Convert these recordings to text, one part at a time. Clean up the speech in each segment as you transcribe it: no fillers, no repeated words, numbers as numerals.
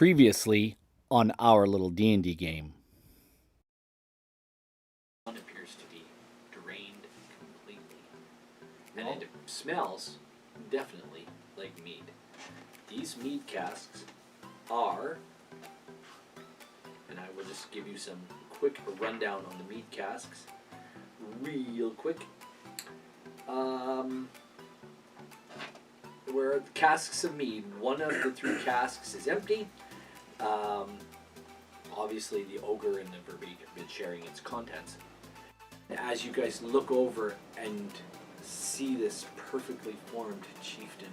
Previously on our little D&D game. One appears to be drained completely. And it smells definitely like mead. These mead casks are, and I will just give you some quick rundown on the mead casks, real quick. Where the casks of mead, one of the three casks is empty. Obviously the ogre and the verbeek have been sharing its contents. As you guys look over and see this perfectly formed chieftain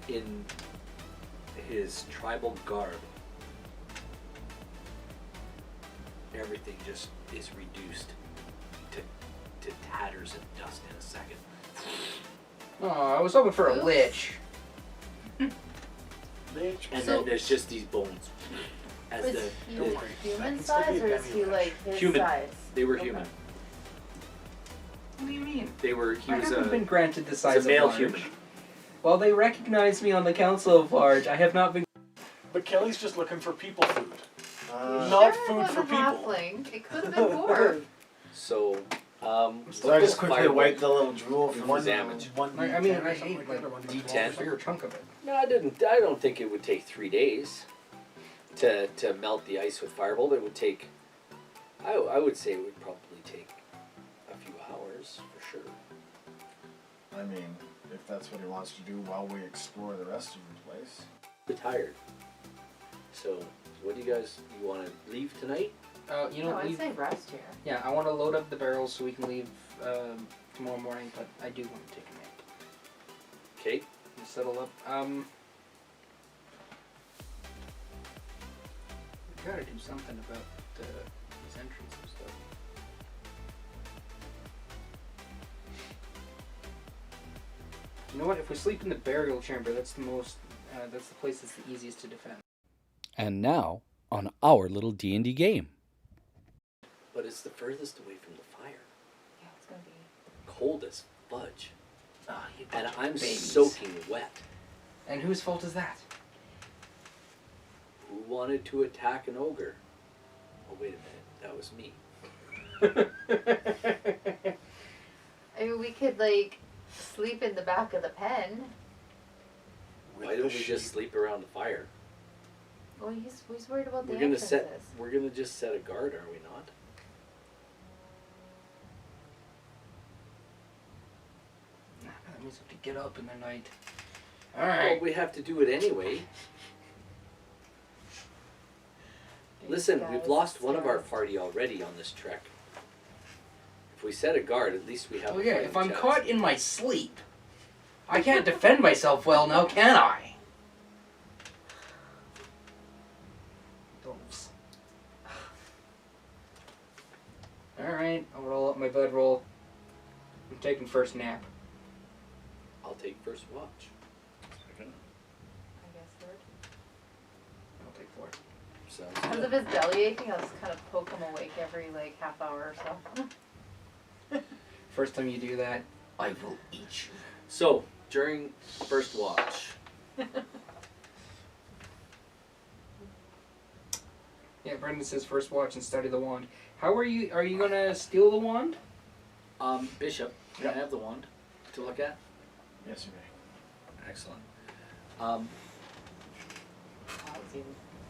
in his tribal garb, everything just is reduced to tatters and dust in a second. Oh, I was hoping for a lich. And then there's just these bones. As Is he human size or is he like his Human. size? They were Okay. human. What do you mean? He I was haven't been granted the size he's a male of large. human. While they recognize me on the Council of Large, I have not been. But Kelly's just looking for people food. Not Not sure food it for was a people. halfling. It could have been dwarf. So, So I just quickly Firebolt. wiped the little drool from One one damage. Like, I mean, I ate like D10. a bigger chunk of it. No, I don't think it would take 3 days to melt the ice with Firebolt. It would take, I would say it would probably take a few hours for sure. I mean, if that's what he wants to do while we explore the rest of the place. I'm tired. So, what do you guys, you want to leave tonight? You No, know, I'd say rest here. yeah, I want to load up the barrels so we can leave tomorrow morning, but I do want to take a nap. Okay. And settle up. We gotta do something about these entries and stuff. You know what? If we sleep in the burial chamber, that's the most. That's the place that's the easiest to defend. And now on our little D&D game. But it's the furthest away from the fire. Yeah, it's gonna be. Cold as fudge. You And bunch of I'm babies. soaking wet. And whose fault is that? Who wanted to attack an ogre? Oh, wait a minute. That was me. I mean, we could like sleep in the back of the pen. Why don't we just sleep around the fire? Oh, he's worried about the We're gonna entrances. just set a guard, are we not? That means we have to get up in the night. Well, Alright. we have to do it anyway. Listen, Guys, we've lost one of our yes. party already on this trek. If we set a guard, at least we have Oh a yeah, fighting if I'm chance. caught in my sleep, I can't defend myself well now, can I? Dolphs. Alright, I'll roll up my bedroll. I'm taking first nap. I'll take first watch. I guess third. I'll take fourth. Sounds Because good. of his belly aching, I'll just kind of poke him awake every like half hour or so. First time you do that, I will eat you. So, during first watch, Yeah, Brendan says first watch and study the wand. How are you gonna steal the wand? Bishop, can I have the wand to look at? Yes, you may. Excellent. Lousy.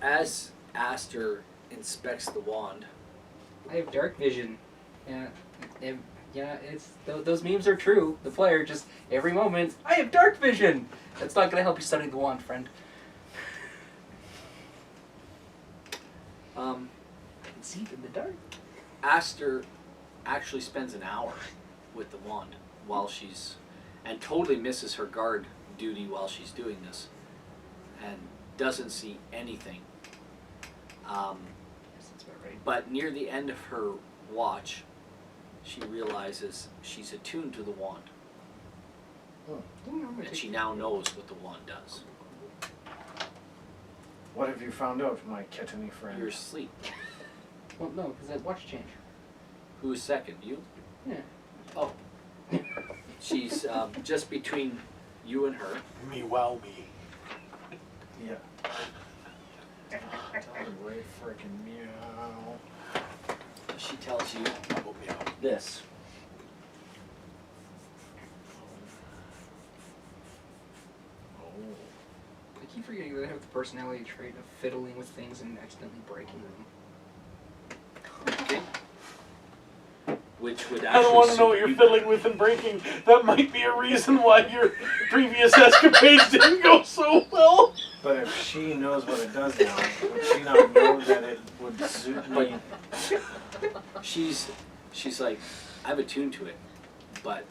As Aster inspects the wand, I have dark vision. Yeah, it's those memes are true. The player just every moment, I have dark vision. That's not gonna help you study the wand, friend. I can see it in the dark. Aster actually spends an hour with the wand while she's, and totally misses her guard duty while she's doing this, and doesn't see anything. Yes, that's about right. But near the end of her watch, she realizes she's attuned to the wand, and she now knows what the wand does. What have you found out, my kitteny friend? You're asleep. Well, no, because that watch change. Who is second? You? Yeah. Oh. She's just between you and her. Me wow me. Yeah. Tell her way freaking meow. She tells you How about meow? this. Oh. I keep forgetting that I have the personality trait of fiddling with things and accidentally breaking them. Okay. Which would I actually don't want to know suit what you're you fiddling with and breaking. That might be a reason why your previous escapades didn't go so well. But if she knows what it does now, would she not know that it would suit me? She's like, I have a tune to it, but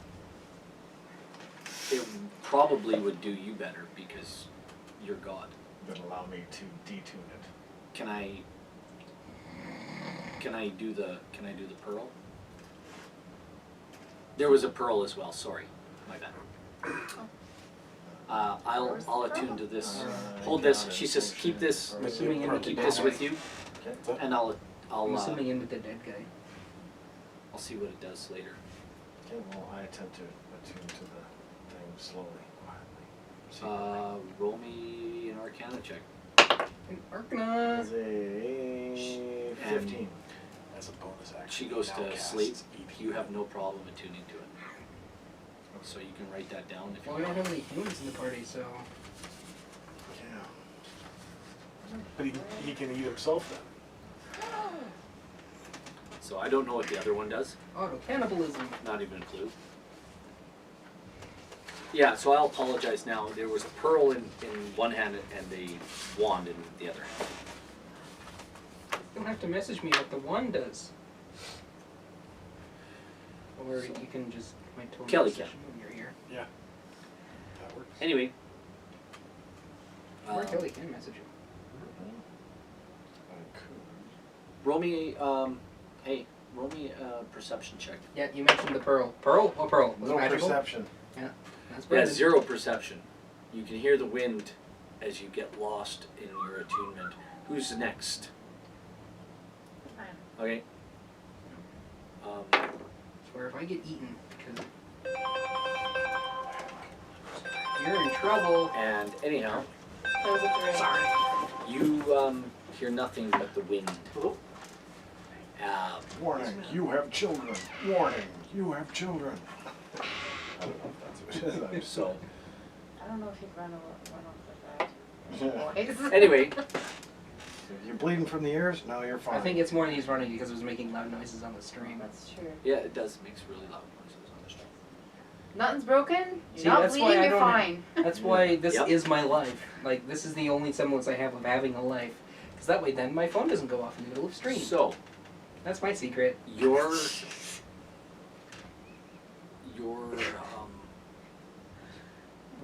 it probably would do you better because you're God. That allow me to detune it. Can I do the pearl? There was a pearl as well. Sorry, my bad. I'll attune to this. Hold this. She says, keep this. I'm assuming in with the Keep dead this guy. with you, Okay. and I'll I'm assuming in with the dead guy. I'll see what it does later. Okay, well, I attempt to attune to the thing slowly, quietly. Roll me an Arcana check. An Arcana. Is a 15. As a bonus action. She goes now to casts sleep. EP. You have no problem attuning to it. So you can write that down if you Well, we don't want. have any humans in the party, so. Yeah. But he can eat himself then. So I don't know what the other one does. Auto cannibalism. Not even a clue. Yeah, so I'll apologize now. There was a pearl in one hand and a wand in the other hand. You don't have to message me what the one does. Or you can just my tone Kelly message can. when you're here. Yeah. That works. Anyway. Or Kelly can message you. Roll me, hey, roll me a perception check. Yeah, you mentioned the pearl. Pearl? What pearl? Was it No magical? perception. Yeah. That's Yeah, Brandon. 0 perception. You can hear the wind as you get lost in your attunement. Who's next? Fine. Okay. Swear if I get eaten, because you're in trouble. And anyhow, That was a 3. you hear nothing but the wind. Warning, you have children. Warning, you have children. I don't know if that's what it is. So, I don't know if he'd run off with that. Boys. anyway, If you're bleeding from the ears, no, you're fine. I think it's more than he's running because it was making loud noises on the stream. That's true. yeah, it does. It makes really loud noises on the stream. Nothing's broken. You're See, not that's why bleeding. I You're don't- fine. That's why this Yep. is my life. Like, this is the only semblance I have of having a life. Because that way then my phone doesn't go off in the middle of stream. So, That's my secret. your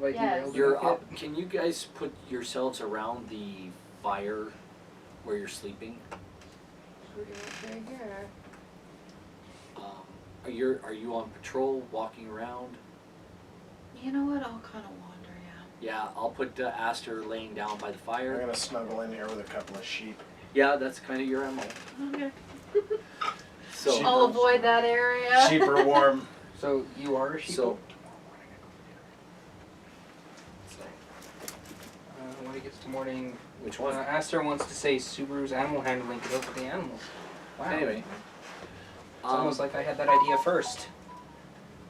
Like, Yes. you're up. Can you guys put yourselves around the fire where you're sleeping? Pretty much right here. Are you on patrol, walking around? You know what? I'll kind of wander, yeah. Yeah, I'll put Aster laying down by the I'm fire. gonna snuggle in here with a couple of sheep. Yeah, that's kind of your MO. Okay. So, Sheep. I'll avoid that area. Sheep are warm. So, you are a sheep? so when it gets to morning, which one? Aster wants to say Subaru's animal handling to go for the animals. Wow. Anyway, It's almost like I had that idea first.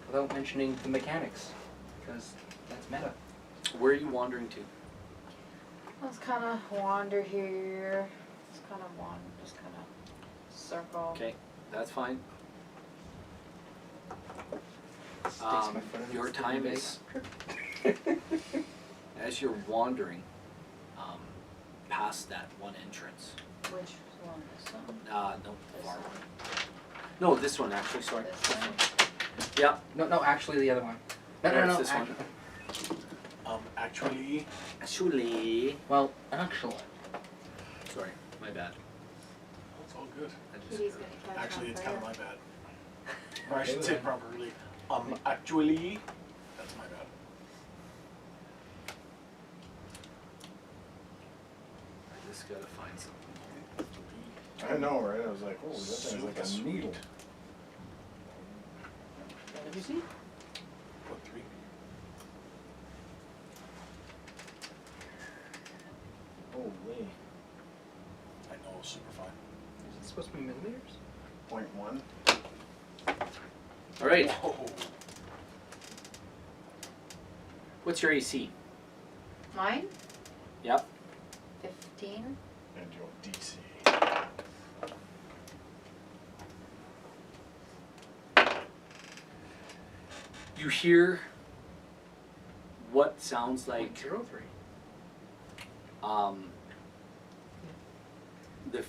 Without mentioning the mechanics. Because that's meta. where are you wandering to? Let's kind of wander here. Just kind of wander. Just kind of circle. Okay, that's fine. Sticks my foot in Your its time bag. is as you're wandering past that one entrance. Which one? This one? No, This far. one? No, this one actually. Sorry. This one? Yeah. No, actually the other one. No, Where's this one? Actually, Actually. Well, actually. Sorry, my bad. it's all good. I just- Kitty's gonna catch Actually, on it's fire. kind of my bad. Or I should say it properly. Actually, that's my bad. I just gotta find something. I know, right? I was like, oh, that thing's like a needle. Let me see. What, 3? super fine. Is it supposed to be millimeters? 0.1. All right. Whoa. What's your AC? Mine? Yep. 15. And your DC. You hear what sounds like 0.03. The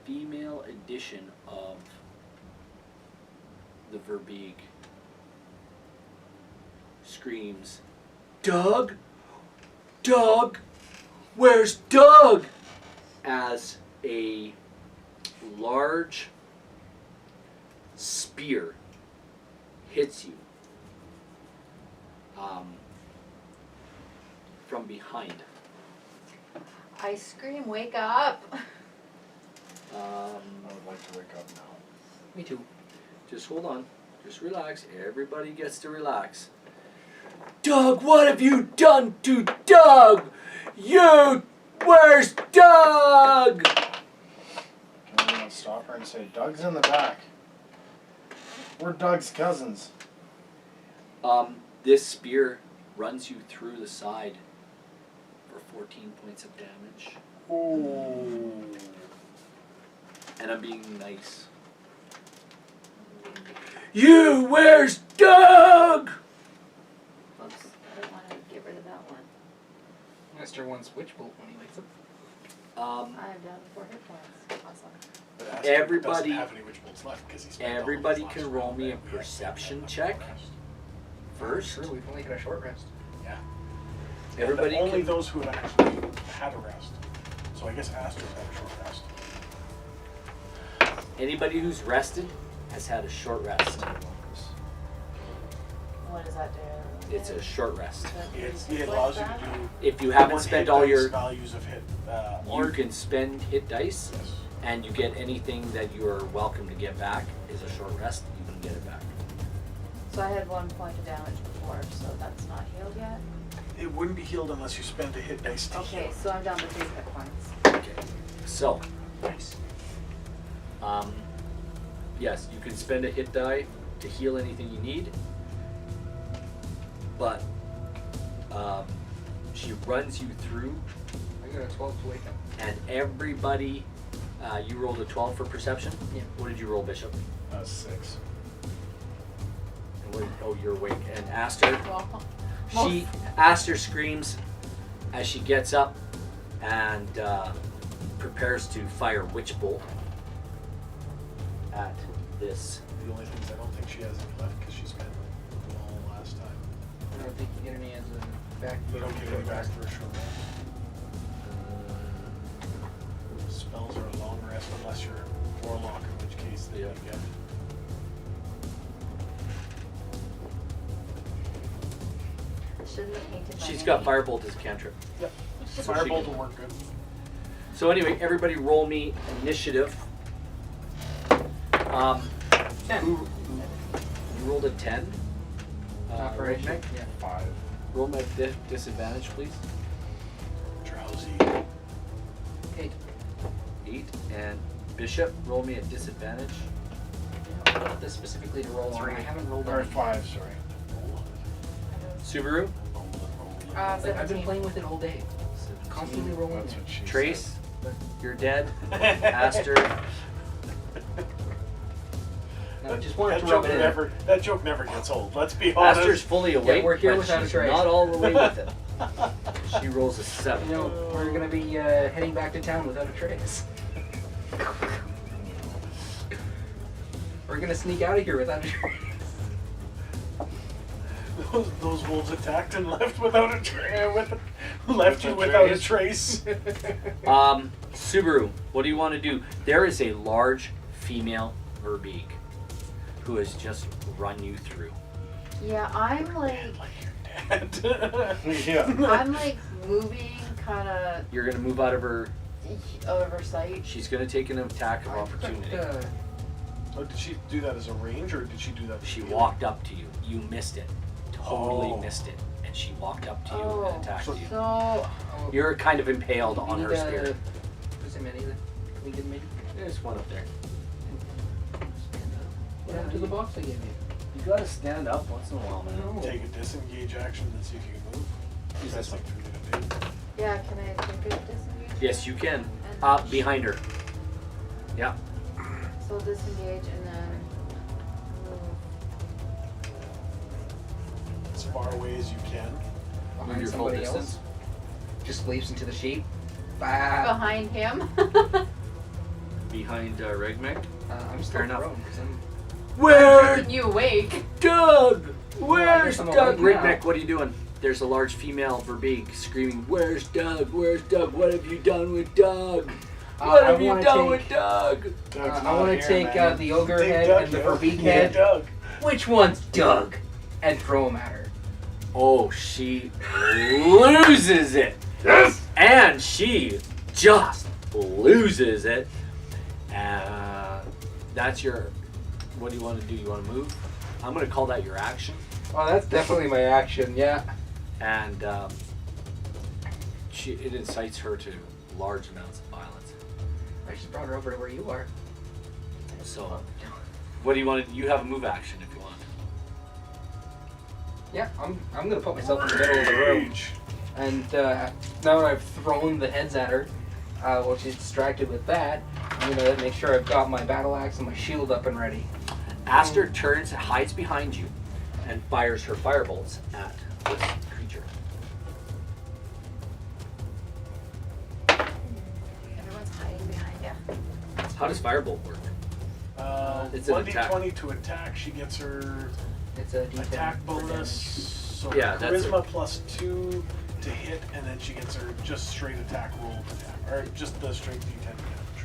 female edition of the Verbeeg screams, Doug? Doug? Where's Doug? As a large spear hits you from behind. I scream, wake up! I would like to wake up now. Me too. Just hold on. Just relax. Everybody gets to relax. Doug, what have you done to Doug? Where's Doug? Can anyone stop her and say, Doug's in the back? We're Doug's cousins. This spear runs you through the side for 14 points of damage. Ooh. And I'm being nice. Where's Doug? Oops, I don't want to get rid of that one. Master wants witch bolt when he wakes up. I have down 4 hit points. Awesome. But Aster Everybody- doesn't have any witch bolts left because he spent all of Everybody his can last roll round me a and we have perception enough check rest. first. True, we've only got a short rest. Yeah. Everybody And only can, those who had actually had a rest. So I guess Aster's had a short rest. anybody who's rested has had a short rest. What does that do? It's a short rest. It allows you to do. If you haven't one spent hit all dice your, values of hit. you can spend hit dice, Yes. and you get anything that you are welcome to get back is a short rest. You can get it back. So I had 1 point of damage before, so that's not healed yet? It wouldn't be healed unless you spent a hit dice to Okay, heal. so I'm down to 3 hit points. Okay. So, Nice. yes, you can spend a hit die to heal anything you need, but she runs you through, I got a 12 to wake up. and everybody, you rolled a 12 for perception? Yeah. What did you roll, Bishop? 6. And you're awake. And Aster, Well, Aster screams as she gets up and prepares to fire Witch Bolt at this. The only thing is I don't think she has any left because she spent them all last time. I don't think you get any as a back. You don't get any back for a short rest. Spells are a long rest unless you're Warlock, in which case they Yeah. you get. shouldn't have painted my She's name. got Firebolt as a cantrip. Yep. So she Firebolt can- will work good. So anyway, everybody roll me initiative. 10. You rolled a 10. Not for roll, Ignite? Yeah. 5. roll my disadvantage, please. Drowsy. 8. 8. And Bishop, roll me at disadvantage. I got this specifically to roll 3. I haven't rolled Or on 5, sorry. Subaru, I've been 17. playing with it all day. Constantly rolling That's it. what she Trace, But you're dead. Aster, I just wanted That to rub joke it in. that joke never gets old. Let's be honest. Aster's fully awake, we're here but without a she's trace. not all the way with it. She rolls a 7. You know, we're gonna be heading back to town without a trace. We're gonna sneak out of here without a trace. Those wolves attacked and left without a left you without a trace. Subaru, what do you want to do? There is a large female Verbeeg who has just run you through. Yeah, I'm like, Yeah. I'm like moving kind of You're going to move out of her. over sight. She's going to take an attack of opportunity. Oh, did she do that as a range, or did she do that? She walked up to you. You missed it. Totally Oh. missed it. and she walked up to you Oh, and attacked you. So, Oh, You're kind of impaled on her spear. Who's a mini then? Can we get a mini? There's one up there. What happened to the box I gave you? You gotta stand up once in a while, man. No. Take a disengage action and see if you can move. That's like 3 to do. yeah, can I take a disengage? Yes, you can. And Behind her. Yeah. so disengage and then move. As far away as you can. Behind your full somebody distance. else. Just leaps into the sheep. Bah. Behind him. Behind Regmek. I'm still Fair enough. prone, 'cause I'm- Where You awake. Doug? I Where's guess I'm Doug? awake now. Regmek, what are you doing? There's a large female verbeeg screaming, "Where's Doug? Where's Doug? What have you done with Doug? What I have you wanna done take- with Doug?" Doug's I not want to here, take man. the ogre Take head Doug, and the yo. verbeeg Yeah, head. Doug. Which one's Doug? And throw him at her. Oh, she loses it. Yes! And she just loses it. That's your. What do you want to do? You want to move? I'm going to call that your action. Oh, that's definitely my action, yeah. And it incites her to large amounts of violence. I just brought her over to where you are. So, what do you want to? You have a move action if you want. Yeah, I'm gonna put myself in the middle of the room. Rage. And now that I've thrown the heads at her, while she's distracted with that, I'm gonna make sure I've got my battle axe and my shield up and ready. Aster turns, hides behind you, and fires her firebolts at this creature. Everyone's hiding behind you. How does firebolt work? It's an 1d20 to attack. She gets her It's a D10 attack for bonus. So Yeah, that's charisma plus 2 to hit, and then she gets her just straight attack roll to attack, or just the straight d10 damage.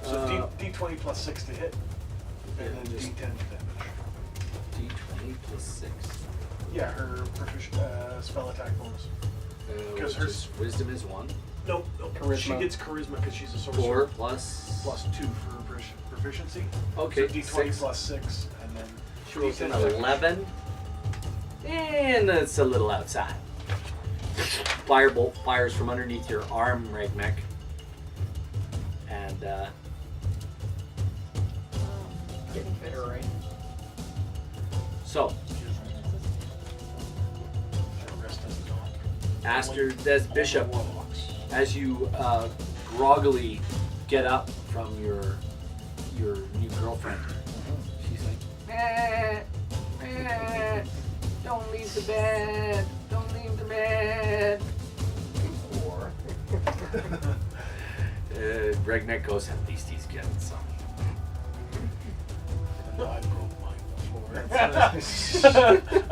So d20 plus 6 to hit, and Yeah, then just- d10 damage. D20 plus 6. Yeah, her spell attack bonus. Because Which her is wisdom is 1. Nope. Charisma. She gets charisma because she's a 4 sorcerer. plus. Plus 2 for proficiency. Okay, So d20 6. plus 6, and then She rolls an D10 damage. 11. And it's a little outside. Firebolt fires from underneath your arm, Regmek. And Getting better, right? so, Rest of the dawn. Aster, that's Bishop. Warlocks. As you groggily get up from your new girlfriend, she's like, don't leave the bed, don't leave the bed. Or Regnek goes, at least he's getting some. I broke mine before.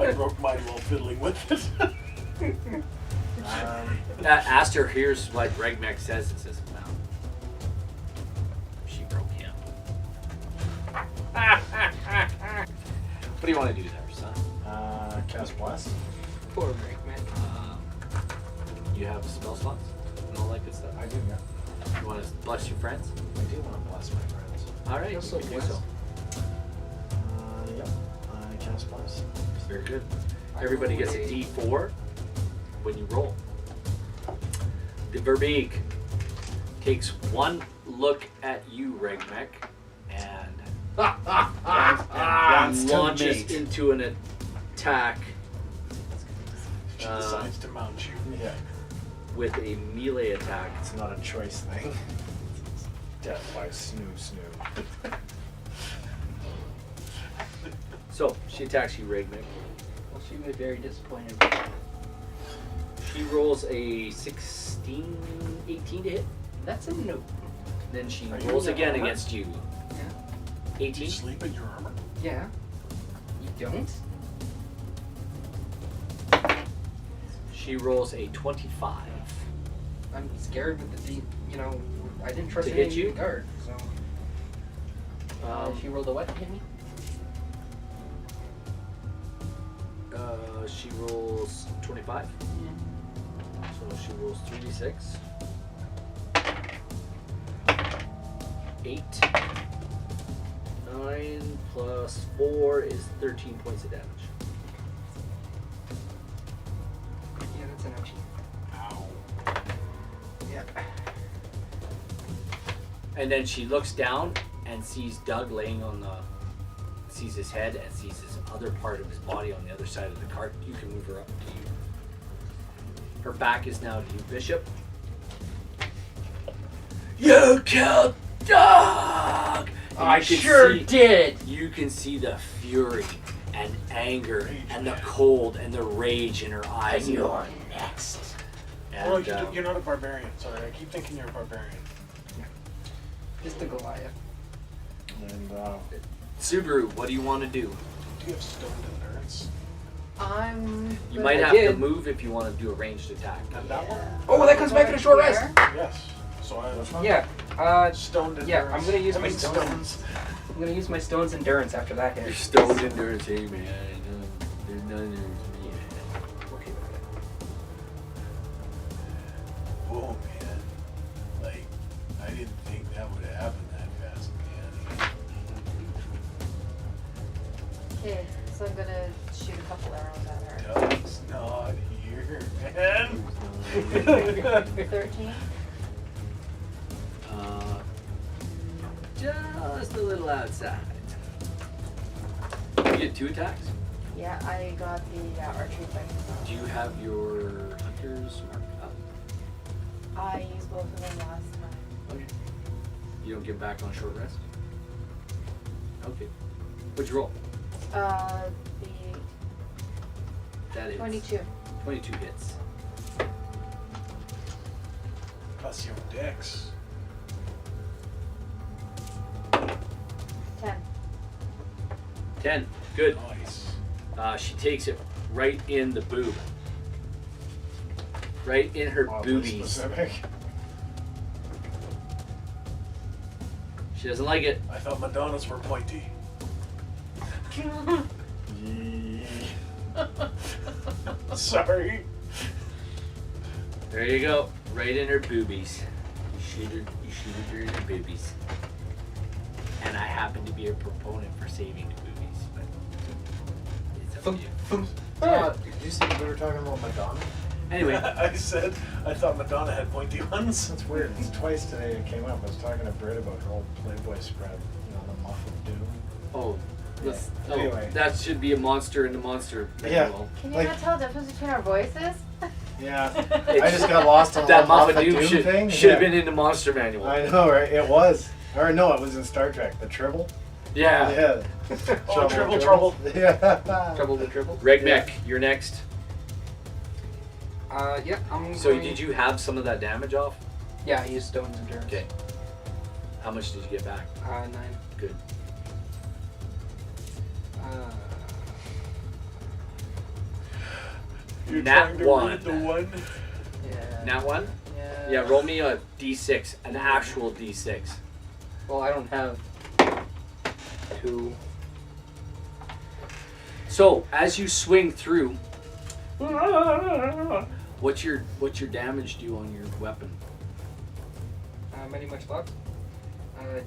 I broke mine while fiddling with it. Aster hears what Regnek says and says, well, she broke him. What do you want to do there, son? Cast Blast. Poor Breakman. You have spell slots and all that good stuff. I do, yeah. You want to bless your friends? I do want to bless my friends. All right, you Also can do bless. so. Yep. I cast Blast. Very good. Everybody gets a D4 when you roll. The Verbeeg takes one look at you, Regmek, and wants to launches mate. into an attack She decides to mount you. Yeah. with a melee attack. It's not a choice thing. Death by snoo. So she attacks you, Regmek. Well, she was very disappointed. She rolls a 18 to hit. That's a no. Then she Are you rolls in again armor? against you. Yeah. 18. You sleep in your armor. Yeah. You don't? She rolls a 25. I'm scared with the deep, I didn't trust To any hit of you? the guard, so. She rolled a what to hit me? She rolls 25. So she rolls 3d6. 8. 9 plus plus 4 is 13 points of damage. Yeah, that's an ouchie. Ow. Yeah. And then she looks down and sees Doug laying on the, sees his head and sees his other part of his body on the other side of the cart. You can move her up to you. Her back is now to you, Bishop. You killed Doug! And I you can sure see- did! You can see the fury and anger and the cold and the rage in her eyes. You're next. And, Well, you're not a barbarian. Sorry, I keep thinking you're a barbarian. Just a Goliath. And Subaru, what do you want to do? do you have stoned endurance? You might have to move if you want to do a ranged attack. And that one? Oh, that comes back in a short rest! Yes. So I Yeah. stoned endurance. Yeah, I'm gonna use I my mean, stones. I'm gonna use my stone's endurance after that hit. You're stoned endurance, hey man. There's none of me. Okay with it. Whoa, man. Like, I didn't think that would happen that fast, man. Okay, so I'm gonna shoot a couple arrows at her. Doug's not here, man. 13? Just a little outside. You get 2 attacks. Yeah, I got the archery thing. Do you have your hunters marked up? I used both of them last time. Okay. You don't get back on short rest? Okay. What'd you roll? The That is 22. 22 hits. Plus your dex. 10. 10. Good. Nice. She takes it right in the boob. Right in her Oddly boobies. specific. She doesn't like it. I thought Madonnas were pointy. Sorry. There you go. Right in her boobies. You shoot her in her boobies. And I happen to be a proponent for saving the boobies, but it's up to you. Did you say we were talking about Madonna? Anyway, I said I thought Madonna had pointy ones. That's weird. It's twice today it came up. I was talking to Britt about her old Playboy spread, you know, the Muff of Doom. Anyway. that should be a monster in the monster Yeah. manual. Can you Like- not tell the difference between our voices? Yeah. I just got lost on That the Muff Muff of of Doom Doom thing. should have Yeah. been in the monster manual. I know, right? It was. Or no, it was in Star Trek. The Tribble. Yeah. Yeah. Oh, Trouble. Yeah. Trouble with dribble. Regmek, you're next. Yeah, I'm So going... did you have some of that damage off? Yeah, I used stone's endurance. Okay. How much did you get back? 9. Good. You're Nat trying to 1. read the one. Yeah. Nat 1? Yeah. Yeah, roll me a d6, an actual d6. Well, I don't have 2. So, as you swing through, what's your damage do on your weapon? Many much luck.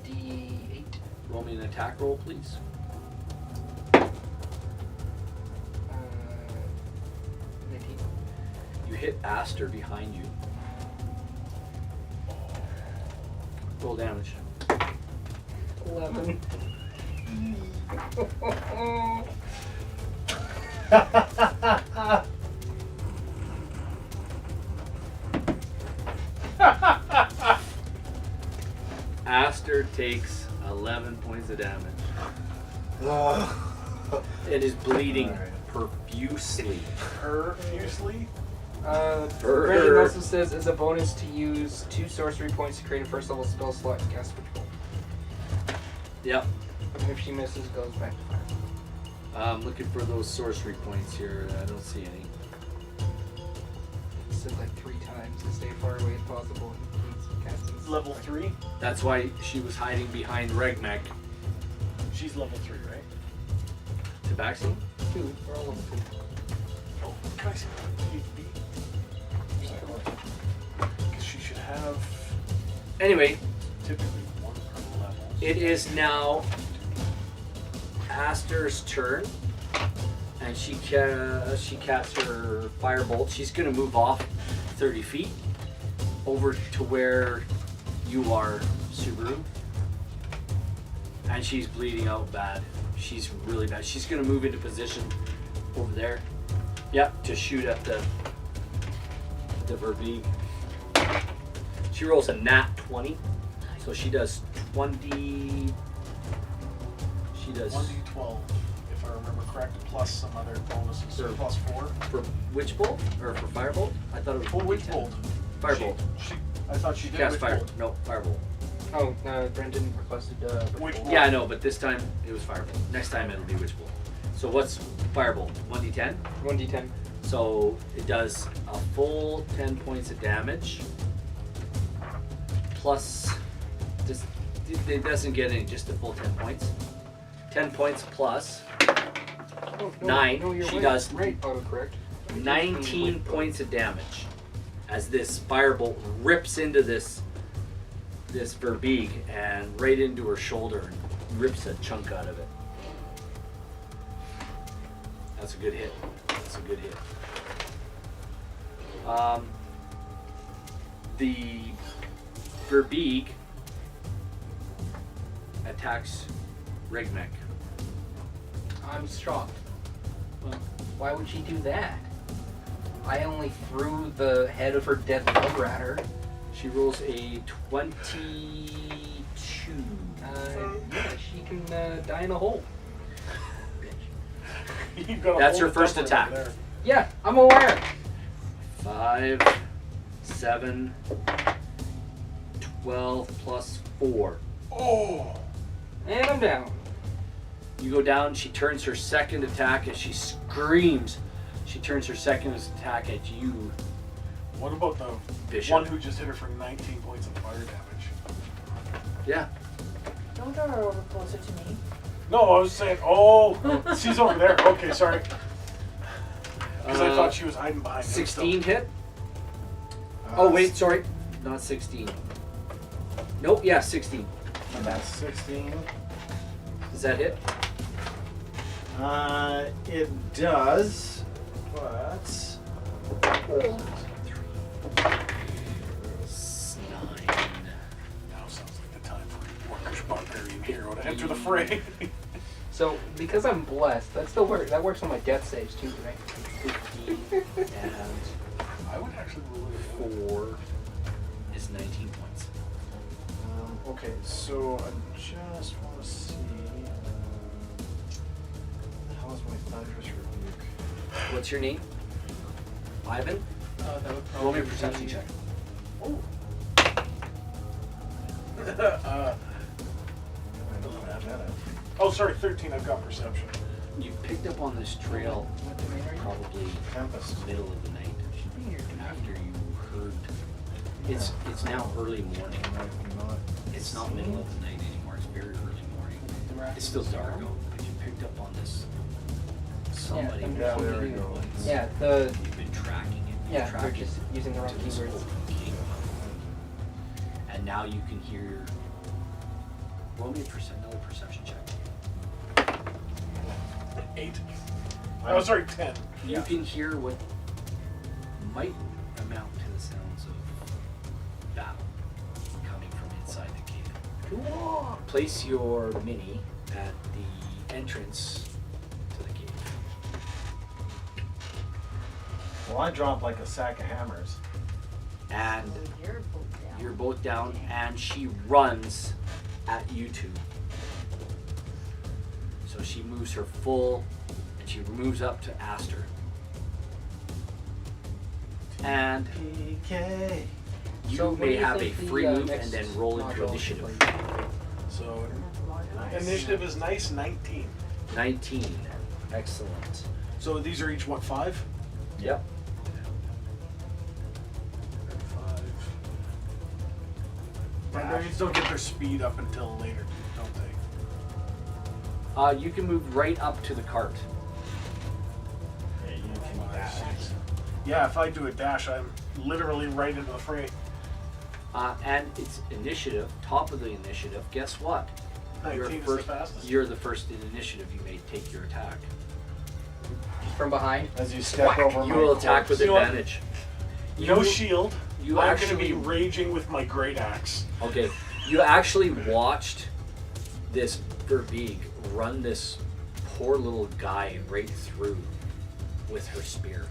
D8. Roll me an attack roll, please. 19. You hit Aster behind you. Roll damage. 11. Aster takes 11 points of damage. It is bleeding Alright. profusely. Profusely. Brendan also says, as a bonus to use 2 sorcery points to create a first level spell slot and cast Patrol. Yep. And if she misses, it goes back to 5. I'm looking for those sorcery points here. I don't see any. It said like 3 times to stay far away as possible and keeps casting. Level 3. That's why she was hiding behind Regmek. She's level 3, right? Tabaxi? 2. We're all level 2. Oh, can I see HP? Because she should have Anyway, typically 1 per level. it is now Aster's turn, and she casts her firebolt. She's gonna move off 30 feet over to where you are, Subaru, and she's bleeding out bad. She's really bad. She's gonna move into position over there. Yep, to shoot at the Verbeeg. She rolls a nat 20, so she does 20. She does 1d12, if I remember correct, plus some other bonuses. So Sure. plus 4. for witch bolt or for firebolt. I thought it was Oh, witch 1d10. bolt. Firebolt. I thought she She did cast witch fire. bolt. No, firebolt. Oh, Brendan requested Which Bolt. one? Yeah, I know, but this time it was firebolt. Next time it'll be witch bolt. So what's firebolt? 1d10. 1d10. So it does a full 10 points of damage. Plus, just it doesn't get any, just a full 10 points. 10 points plus Oh, 9. No, you're She right. does Right, autocorrect. 19 points of damage as this firebolt rips into this Verbeeg and right into her shoulder and rips a chunk out of it. That's a good hit. That's a good hit. The Verbeeg attacks Regmek. I'm shocked. Well, why would she do that? I only threw the head of her dead love at her. She rolls a 22. Yeah, she can die in a hole. You've got a That's whole her first number attack. there. Yeah, I'm aware. 5, 7, 12 plus 4. Oh! And I'm down. You go down, she turns her second attack as she screams. She turns her second attack at you, What about the Bishop. one who just hit her for 19 points of fire damage? Yeah. Don't draw her over closer to me. No, I was saying, oh, she's over there. Okay, sorry. Because I thought she was hiding behind him. 16 hit. Oh, wait, sorry. Not 16. Nope, yeah, 16. And that's 16. Does that hit? It does, but 9. Now sounds like the time for a Orcish barbarian hero to enter the fray. So, because I'm blessed, that still works. That works on my death saves too, right? 15 and I would actually roll it. 4 is 19 points. okay. So I just want to see. What the hell is my thunderous rebuke? What's your name? Ivan? That would Roll me a probably perception be- check. Oh. I don't have that. Oh, sorry, 13. I've got perception. You picked up on this trail What domain are you? probably Tempest. middle of the night Should be here. after you heard. It's now early morning. It's not middle of the night anymore. It's very early morning. It's still dark out, but you picked up on this. Somebody Yeah, walking there we in the go. woods. Yeah, the You've been tracking it. You've yeah, tracked they're it just using the wrong to this keywords. old cave. And now you can hear. Roll me another perception check. 8. Oh, sorry, 10. You can hear what might amount to the sounds of battle coming from inside the cave. Place your mini at the entrance to the cave. Well, I dropped like a sack of hammers. And You're both down. you're both down, and she runs at you two. So she moves her full, and she moves up to Aster. And PK. you So what do may you have a think the, free move and next then roll into module initiative. should be? So Nice. initiative is nice, 19. 19. Excellent. So these are each, what, 5? Yep. 5. Barbarians don't get their speed up until later, don't they? You can move right up to the cart. Yeah, you can dash. Yeah, if I do a dash, I'm literally right into the fray. And it's initiative, top of the initiative. Guess what? You're 19 is first. the fastest. You're the first in initiative. You may take your attack. From behind. As you step over You my will attack with You know what? advantage. No shield. You I'm actually going to be raging with my great axe. Okay. You actually watched this Verbeeg run this poor little guy right through with her spear.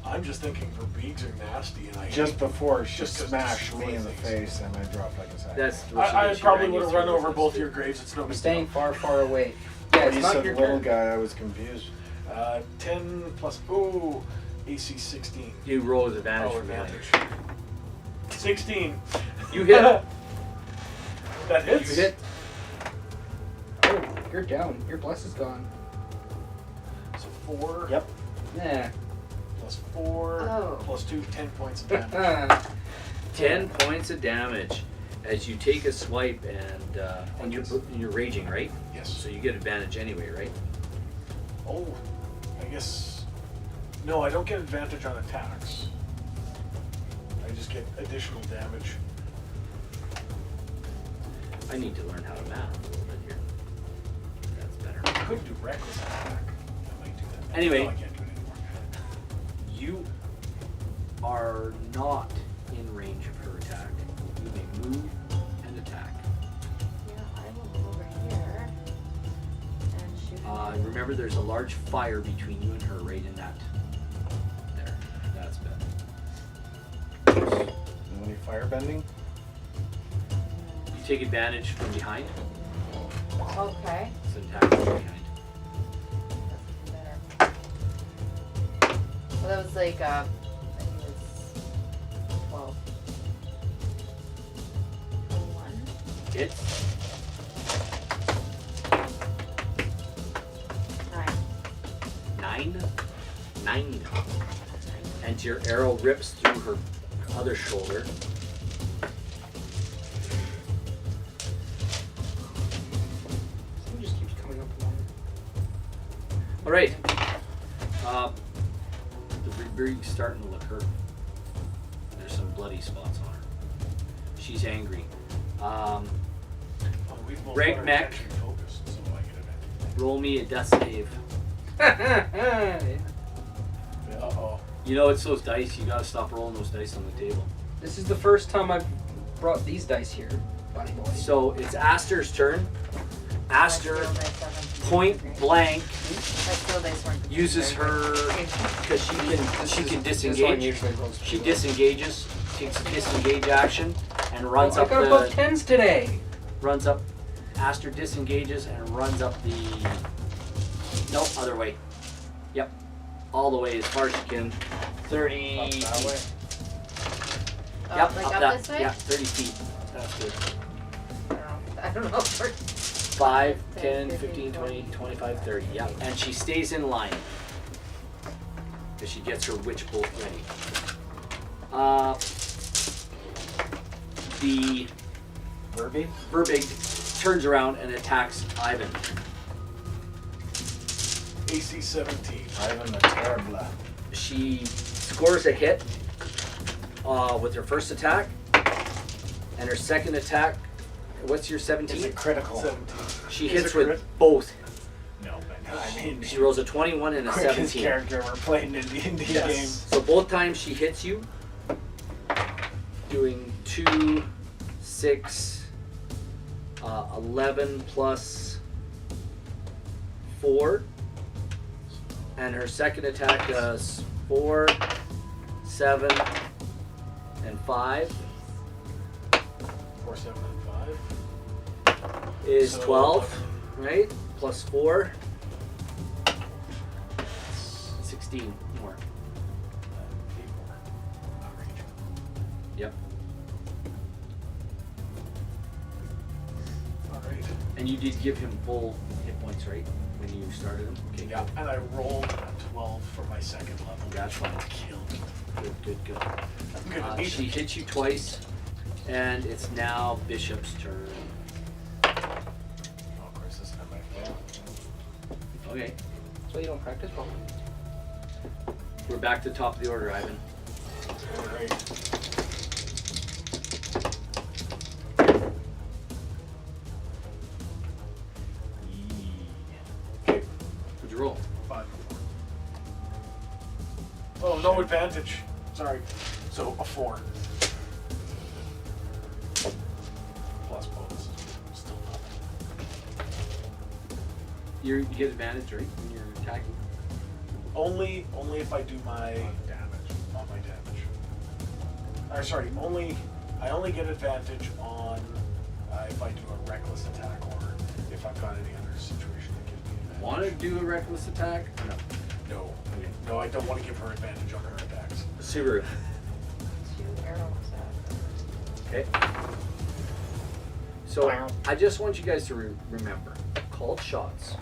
I'm just thinking Verbeegs are nasty, and I Just before she Just to smashed me destroy in the things. face and I dropped like a sack. That's what she I did. She probably ran would you have run through over with both this. your graves. It's no I'm big staying deal. far, far away. Yeah, When it's you not said your little turn. guy, I was confused. 10 plus AC 16. You roll with advantage Oh, from behind. advantage. 16. You hit. That hits. You hit. Oh, you're down. Your bless is gone. So 4 Yep. Nah. plus 4 Oh. plus 2, 10 points of damage. 10 points of damage as you take a swipe and you're raging, right? Yes. So you get advantage anyway, right? Oh, I guess. No, I don't get advantage on attacks. I just get additional damage. I need to learn how to math a little bit here. That's better. I could do reckless attack. I might do that. Anyway. No, I can't do it anymore. You are not in range of her attack. You may move and attack. Yeah, I will move over here and shoot. Remember, there's a large fire between you and her right in that. There. That's better. Any firebending? You take advantage from behind. Okay. So attack from behind. That's better. Well, that was like, I think it was 12. 21. Hit. 9. 9. And your arrow rips through her other shoulder. Something just keeps coming up along. All right. The Verbeeg's starting to look hurt. There's some bloody spots on her. She's angry. Oh, we've both Rank got our mech. attention focused, so I get advantage. Roll me a death save. Uh-oh. You know it's those dice. You gotta stop rolling those dice on the table. This is the first time I've brought these dice here, buddy boy. So it's Aster's turn. Aster, I steal dice off of point the blank, I steal dice from the uses her because she can This one disengage. usually rolls She pretty well. disengages, takes a disengage action, and runs I up got above the. 10s today. Runs up. Aster disengages and runs up the. Nope, other way. Yep, all the way as far as you can. 30. Up that way. Yep, like up up that. this way? Yeah, 30 feet. That's good. I don't know. 5, 10, 15, 20, 25, 30. Yeah, and she stays in line. Because she gets her witch bolt ready. The Verbeeg? Verbeeg turns around and attacks Ivan. AC 17. Ivan the Terrible. She scores a hit with her first attack. And her second attack, what's your 17? Is it critical? 17. She Is hits it crit? with both. No, but I mean, She rolls a 21 and a quickest 17. character we're playing in D&D Yes. games. So both times she hits you, doing 2, 6, 11 plus 4. And her second attack does 4, 7, and 5 4, 7, and 5. is So 12, right? Plus 4, 16 more. 8 more. Not range. Yep. Alright. And you did give him full hit points, right? When you started him? Okay, Yeah, and I rolled a 12 for my second level. That's fine. Killed. Good. I'm gonna need She it. hits you twice, and it's now Bishop's turn. Oh, of course, this time I fail. Okay, So you don't practice well. we're back to the top of the order, Ivan. Alright. 5, your roll? 5 and 4. Oh, no advantage. Sorry. So a 4. Plus bonus. Still nothing. You get advantage, right, when you're attacking? Only if I do my damage. On my damage. Or sorry, I only get advantage on if I do a reckless attack or if I've got any other situation that gives me advantage. Want to do a reckless attack? No. No. No, I don't want to give her advantage on her attacks. Subaru. 2 arrows Okay. So I just want you guys to remember, called shots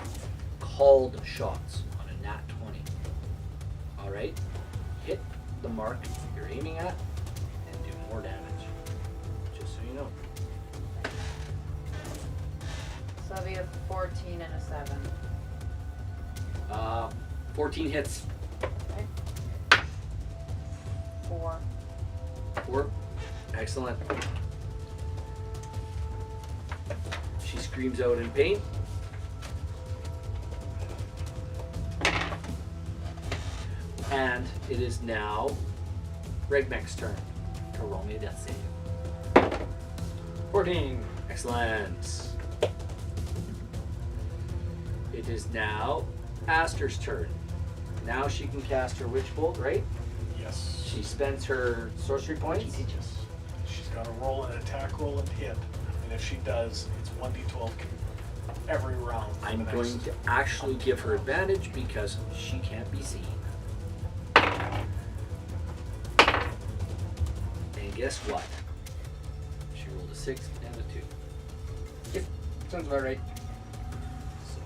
on a nat 20. All right, hit the mark you're aiming at and do more damage. Just so you know. So that'll be a 14 and a 7. 14 hits. Okay. 4. 4. Excellent. She screams out in pain. And it is now Regmek's turn to roll me a death save. 14. Excellent. It is now Aster's turn. Now she can cast her Witch Bolt, right? Yes. She spends her sorcery points. She's got to roll an attack roll and hit, and if she does, it's 1d12 every round. for I'm the going next- to actually give her advantage because she can't be seen. And guess what? She rolled a 6 and a 2. Sounds about right. So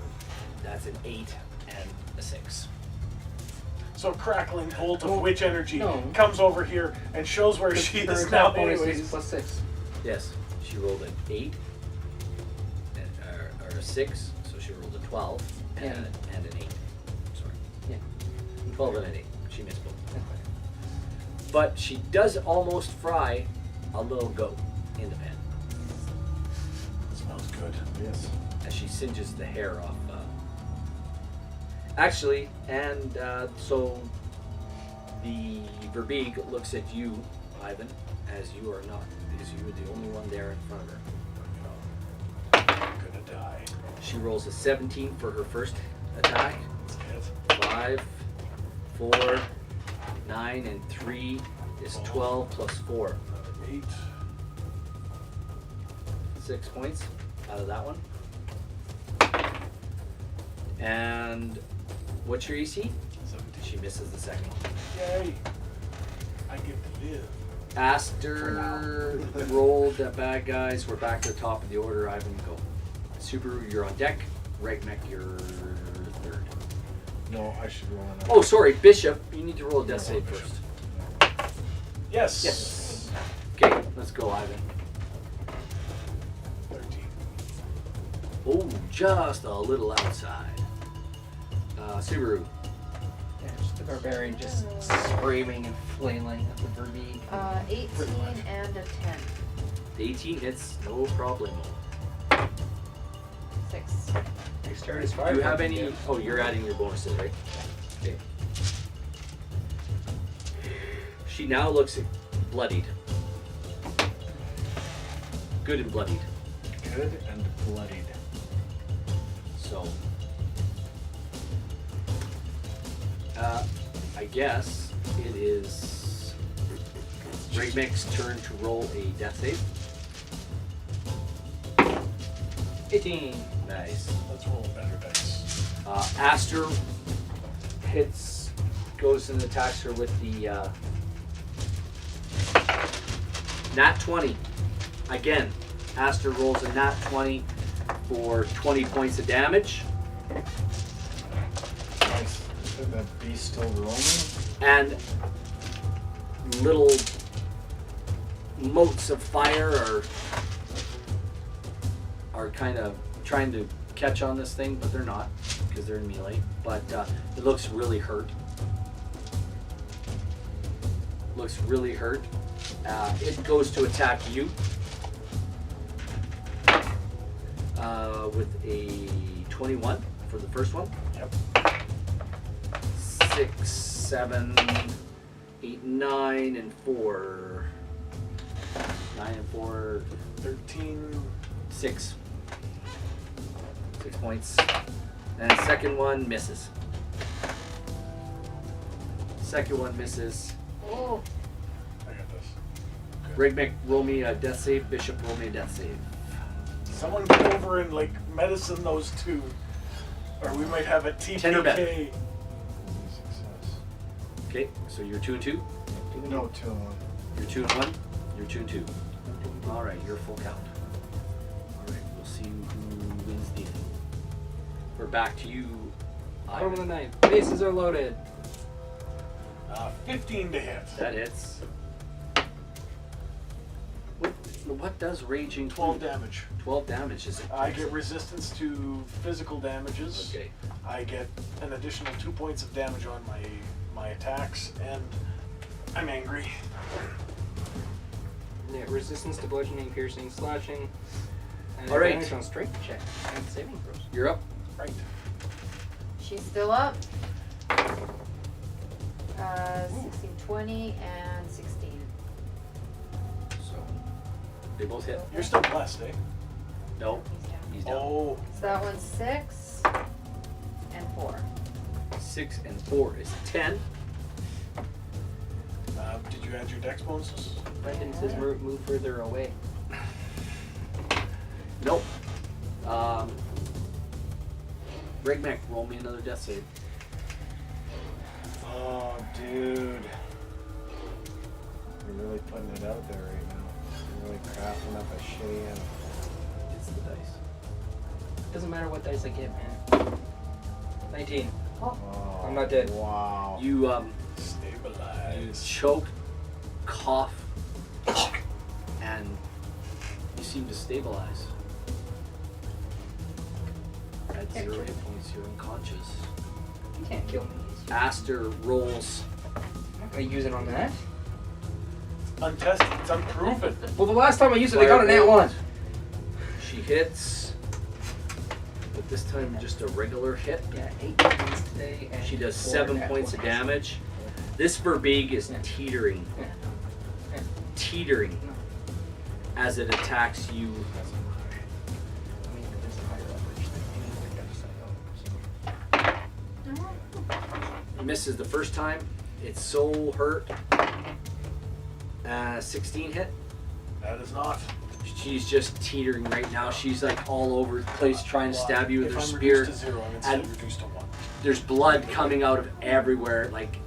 that's an 8 and a 6. So a crackling bolt of witch energy no. comes over here and shows where she Her is attack now bonus anyways. is +6. Yes, she rolled an 8 or a 6, so she rolled a 12 and, Yeah. and an 8. Sorry. Yeah. 12 and an 8. She missed both. But she does almost fry a little goat in the pan Smells good. Yes. as she singes the hair off. Actually, and so the Verbeeg looks at you, Ivan, as you are not, because you were the only one there in front of her. I'm gonna die. She rolls a 17 for her first attack. Hit. 5, 4, 9, and 3 is 12 plus 4. 8. 6 points out of that one. And what's your AC? 17. She misses the second one. Yay! I get to live. Aster rolled the bad guys. We're back to the top of the order. Ivan, go. Subaru, you're on deck. Regmek, you're third. No, I should roll another. Oh, sorry, Bishop. You need to roll a death Roll save Bishop. first. Yes. Yes. Okay, let's go, Ivan. 13. Oh, just a little outside. Subaru. Yeah, just the barbarian just screaming and flailing at the Verbeeg. 18 and a 10. 18 hits, no problem. 6. Next turn is Do 5. you have any? Oh, you're adding your bonuses, right? Okay. She now looks bloodied. Good and bloodied. Good and bloodied. So, I guess it is Regmek's turn to roll a death save. 18. Nice. Let's roll better dice. Aster goes and attacks her with the nat 20. Again, Aster rolls a nat 20 for 20 points of damage. Nice. Is that beast still roaming? And little motes of fire are kind of trying to catch on this thing, but they're not because they're in melee. But it looks really hurt. Looks really hurt. It goes to attack you with a 21 for the first one. Yep. 6, 7, 8, 9, and 4. 9 and 4, 13. 6. 6 points. And second one misses. Second one misses. Oh, I got this. Rigmic, roll me a death save. Bishop, roll me a death save. Someone get over and like medicine those two, or we might have a TPK. 10 or better. Success. Okay, so you're 2 and 2. No, 2 and 1. You're 2 and 1. You're 2 and 2. All right, you're full count. All right, we'll see who wins the inning. We're back to you. Bottom of the ninth. Bases are loaded. 15 to hit. That hits. What does raging? 12 damage. 12 damage. Is it? I get resistance to physical damages. Okay. I get an additional 2 points of damage on my attacks, and I'm angry. Yeah, resistance to bludgeoning, piercing, slashing. And All right. advantage on strength check and saving throws. You're up. Right. she's still up. 16, 20, and 16. So they both hit. You're still blessed, eh? No, He's down. he's down. Oh, So that one's 6 and 4. 6 and 4 is 10. did you add your dex bonuses? Brendan says move further away. Nope. Rigmac, roll me another death save. Oh, dude. You're really putting it out there right now. You're really crafting up a shitty end. It's the dice. Doesn't matter what dice I get, man. 19. Oh, I'm not dead. Wow. You Stabilize. choke, cough, and you seem to stabilize. At 0 hit points, you're unconscious. You can't kill me. Aster rolls. I'm not gonna use it on that. Untested. It's unproven. Well, the last time I used it, I got an at one. She hits, but this time just a regular hit. Yeah, 8 points today. And She does 4 7 nat points of 20s. damage. This Verbeeg is teetering, Yeah. teetering as it attacks you. I mean, there's a higher leverage than any other dice I know. Misses the first time. It's so hurt. 16 hit. That is not. She's just teetering right now. She's like all over the place trying to stab you with If her I'm spear. reduced to 0, I'm instead And- reduced to 1. There's blood coming out of everywhere, like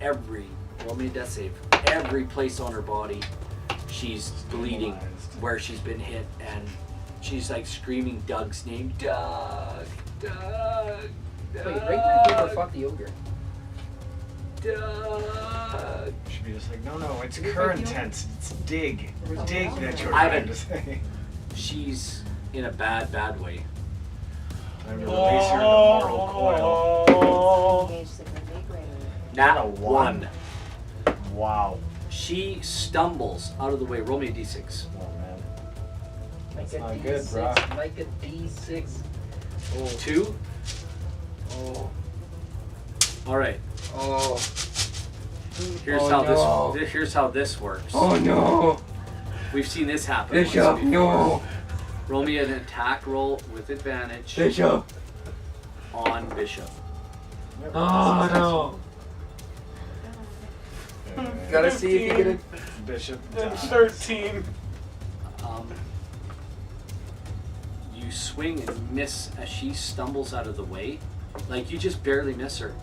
roll me a death save. Every place on her body, she's bleeding where she's been hit, and she's like screaming Doug's name. Doug, Doug, Doug. Wait, right now, give her fuck the ogre. Doug. Should be just like, no, it's Did you current fight the tense. It's dig. Oh, Dig no. that you're I trying haven't- to say. She's in a bad way. Time to release her in a mortal coil. Engage the grenade right away. Nat A 1. Wow. She stumbles out of the way. Roll me a d6. Oh, man. Like That's a not good, D6, bruh. like a D6. Oh. 2. Oh. All right. Oh. Here's Oh, how no. Here's how this works. Oh no. We've seen this happen. once Bishop, before. no. Roll me an attack roll with advantage Bishop. on Bishop. Yep. Oh no. Yeah. Gotta see if you get it. Bishop And dies. 13. You swing and miss as she stumbles out of the way. Like you just barely miss her.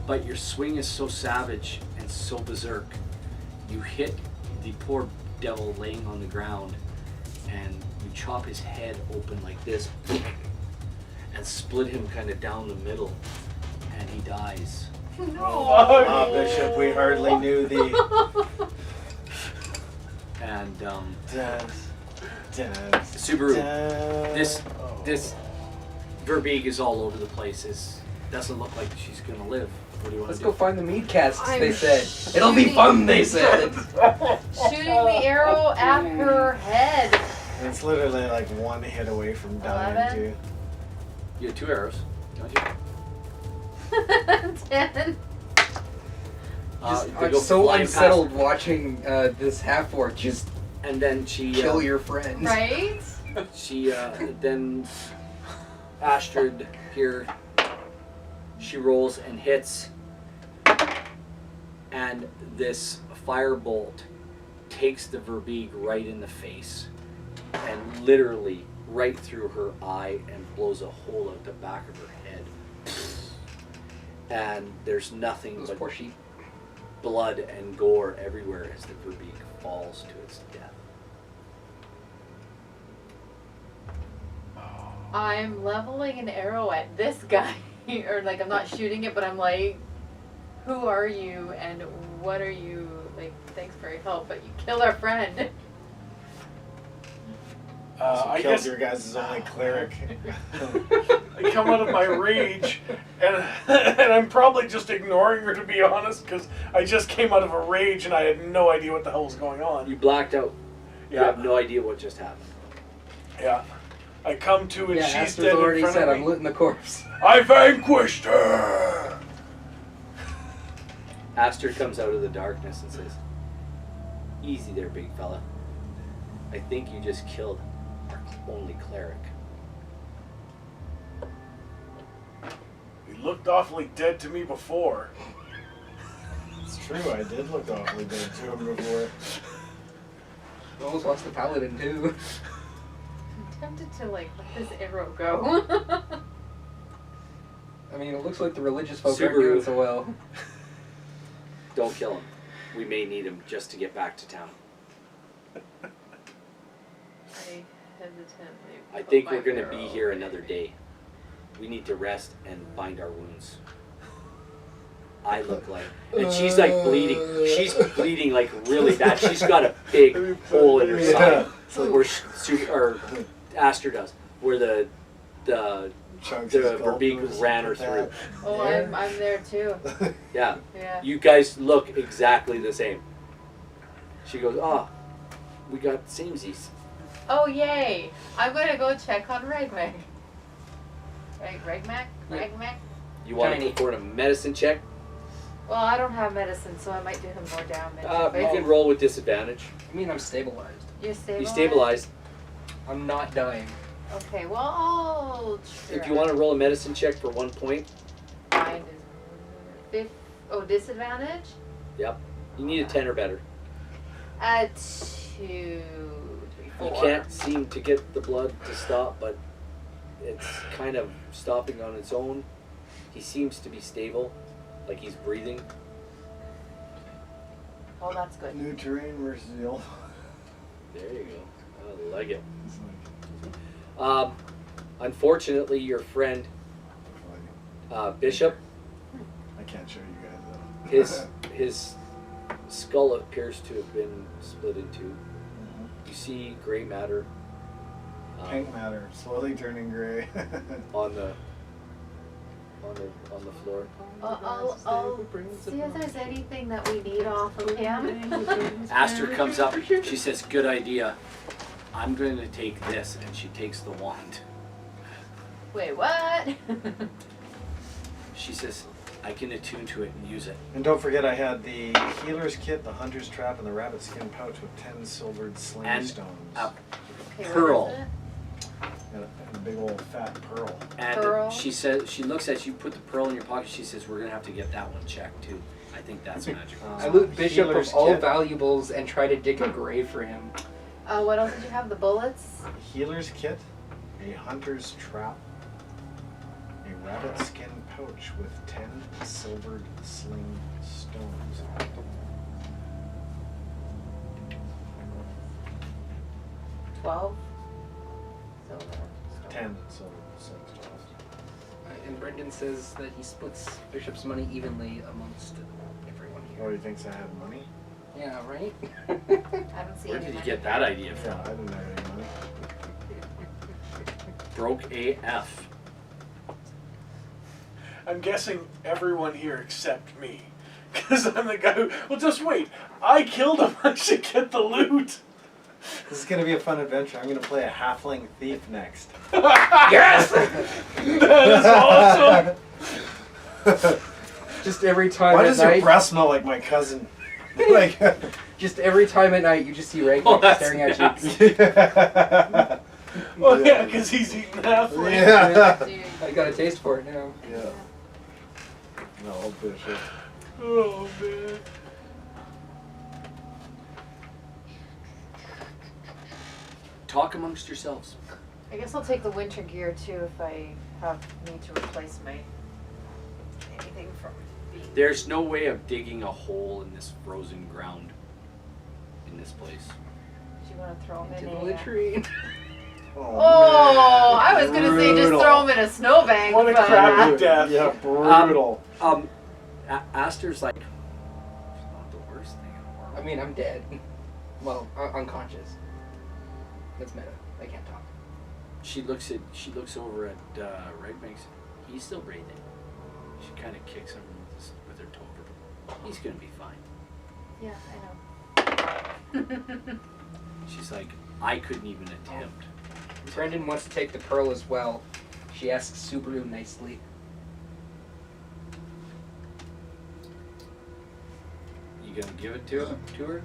But your swing is so savage and so berserk. You hit the poor devil laying on the ground and you chop his head open like this and split him kind of down the middle and he dies. Ah, Bishop, we hardly knew thee. And Dance. Subaru, Dance. this Verbeeg is all over the place. It doesn't look like she's gonna live. What do you want Let's to go do? find the meat casks, I'm they said. It'll be shooting- fun, they said. Shooting the arrow at her head. It's literally like one hit away from dying, 11. too. You have 2 arrows, don't you? 10. Just, they I'm go so flying past unsettled her. watching this half-orc just And then she kill your friends. Right? She then Astrid here. She rolls and hits, and this firebolt takes the Verbeeg right in the face, and literally right through her eye, and blows a hole out the back of her head. And there's nothing Those but poor sheep. blood and gore everywhere as the Verbeeg falls to its death. I'm leveling an arrow at this guy. Or like I'm not shooting it, but I'm like, who are you and what are you? Like, thanks for your help, but you killed our friend. I killed guess your guys' only cleric. I come out of my rage, and I'm probably just ignoring her, to be honest, because I just came out of a rage and I had no idea what the hell was going on. You blacked out. You Yeah. have no idea what just happened. Yeah. I come to and Yeah, she's Aster's dead in already front said of I'm me. looting the corpse. I vanquished her! Aster comes out of the darkness and says, "Easy there, big fella. I think you just killed our only cleric." He looked awfully dead to me before. It's true, I did look awfully dead to him before. I almost lost the paladin too. I'm tempted to like let this arrow go. I mean, it looks like the religious folk aren't Subaru. doing so well. Don't kill him. We may need him just to get back to town. I hesitantly. I put think my we're going to arrow be here away. another day. We need to rest and bind our wounds. I look like, and she's like bleeding. She's bleeding like really bad. She's got a big hole in her side, where Aster does, where the Chunks his Verbeeg gulpers ran her with through. that. Oh, I'm there too. Yeah, Yeah. you guys look exactly the same. She goes, we got samesies. Oh yay! I'm gonna go check on Ragmac. Ragmac? Ragmac? You want to Tiny. perform a medicine check? Well, I don't have medicine, so I might do him more damage. You can roll with disadvantage. I mean, I'm stabilized. You're stabilized? You stabilized. I'm not dying. Okay, well, I'll try. If you want to roll a medicine check for 1 point, Find his disadvantage? yep. You need a 10 or better. 2, 3, 4. You can't seem to get the blood to stop, but it's kind of stopping on its own. He seems to be stable, like he's breathing. Oh, that's good. New terrain versus the old. There you go. I like it. It's like, Unfortunately, your friend Bishop, I can't show you guys though. his skull appears to have been split in two. You see gray matter Pink matter, slowly turning gray. on the floor. I'll see if there's anything that we need off of him. Aster comes up. She says, "Good idea. I'm going to take this," and she takes the wand. Wait, what? She says, "I can attune to it and use it." And don't forget, I had the healer's kit, the hunter's trap, and the rabbit skin pouch with 10 silvered sling And stones. a Okay, what Pearl. is it? And a big old fat pearl. And Pearl. she says, she looks at you, put the pearl in your pocket. She says, "We're gonna have to get that one checked too. I think that's magical." I loot Bishop Healer's of all kit. valuables and try to dig a grave for him. What else did you have? The bullets? Healer's kit, a hunter's trap, a rabbit skin pouch with 10 silvered sling stones. 12? So, 10 silvered sling stones. And Brendan says that he splits Bishop's money evenly amongst everyone Oh, here. he thinks I had money? Yeah, right? I don't see Where any did you money. get that idea from? Yeah, I didn't have any money. Broke AF. I'm guessing everyone here except me. Because I'm the guy who... Well, just wait. I killed him. I should get the loot. This is going to be a fun adventure. I'm going to play a halfling thief next. Yes! That is awesome! Just every time Why at does your night. breath smell like my cousin? Like, Just every time at night, you just see Ray Oh, that's staring at you. Oh yeah, because he's eating halfway. yeah. Dude. I got a taste for it now. Yeah. No, Bishop. Oh man. Talk amongst yourselves. I guess I'll take the winter gear too if I need to replace my anything from being. There's no way of digging a hole in this frozen ground in this place. Do you want to throw them Into in the a? latrine. Oh, I was gonna say just throw them in a snowbank. What a but, crappy death. Yeah, brutal. Aster's like, it's not the worst thing in the world. I mean, I'm dead. Well, unconscious. That's meta. I can't talk. She looks over at Regbanks. He's still breathing. She kind of kicks him with her toe. He's gonna be fine. Yeah, I know. She's like, I couldn't even attempt. Brendan wants to take the pearl as well. She asks Subaru nicely. You gonna give it to her?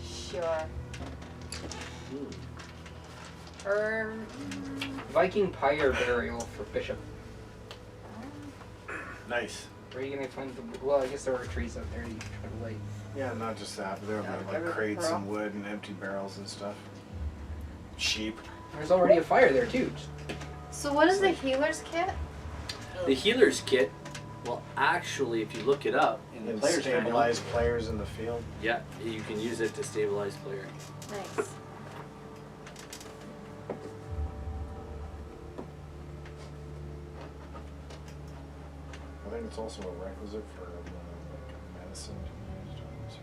Sure. Viking pyre burial for Bishop. Nice. Where are you gonna find the? Well, I guess there are trees out there you can try to light. Yeah, not just that, but there Yeah, were like whatever, crates bro. and wood and empty barrels and stuff. Sheep. There's already a fire there too. So what is the healer's kit? The healer's kit. Well, actually, if you look it up in the And player's manual, stabilize players in the field. yeah, you can use it to stabilize player. Nice. I think it's also a requisite for like medicine to be used.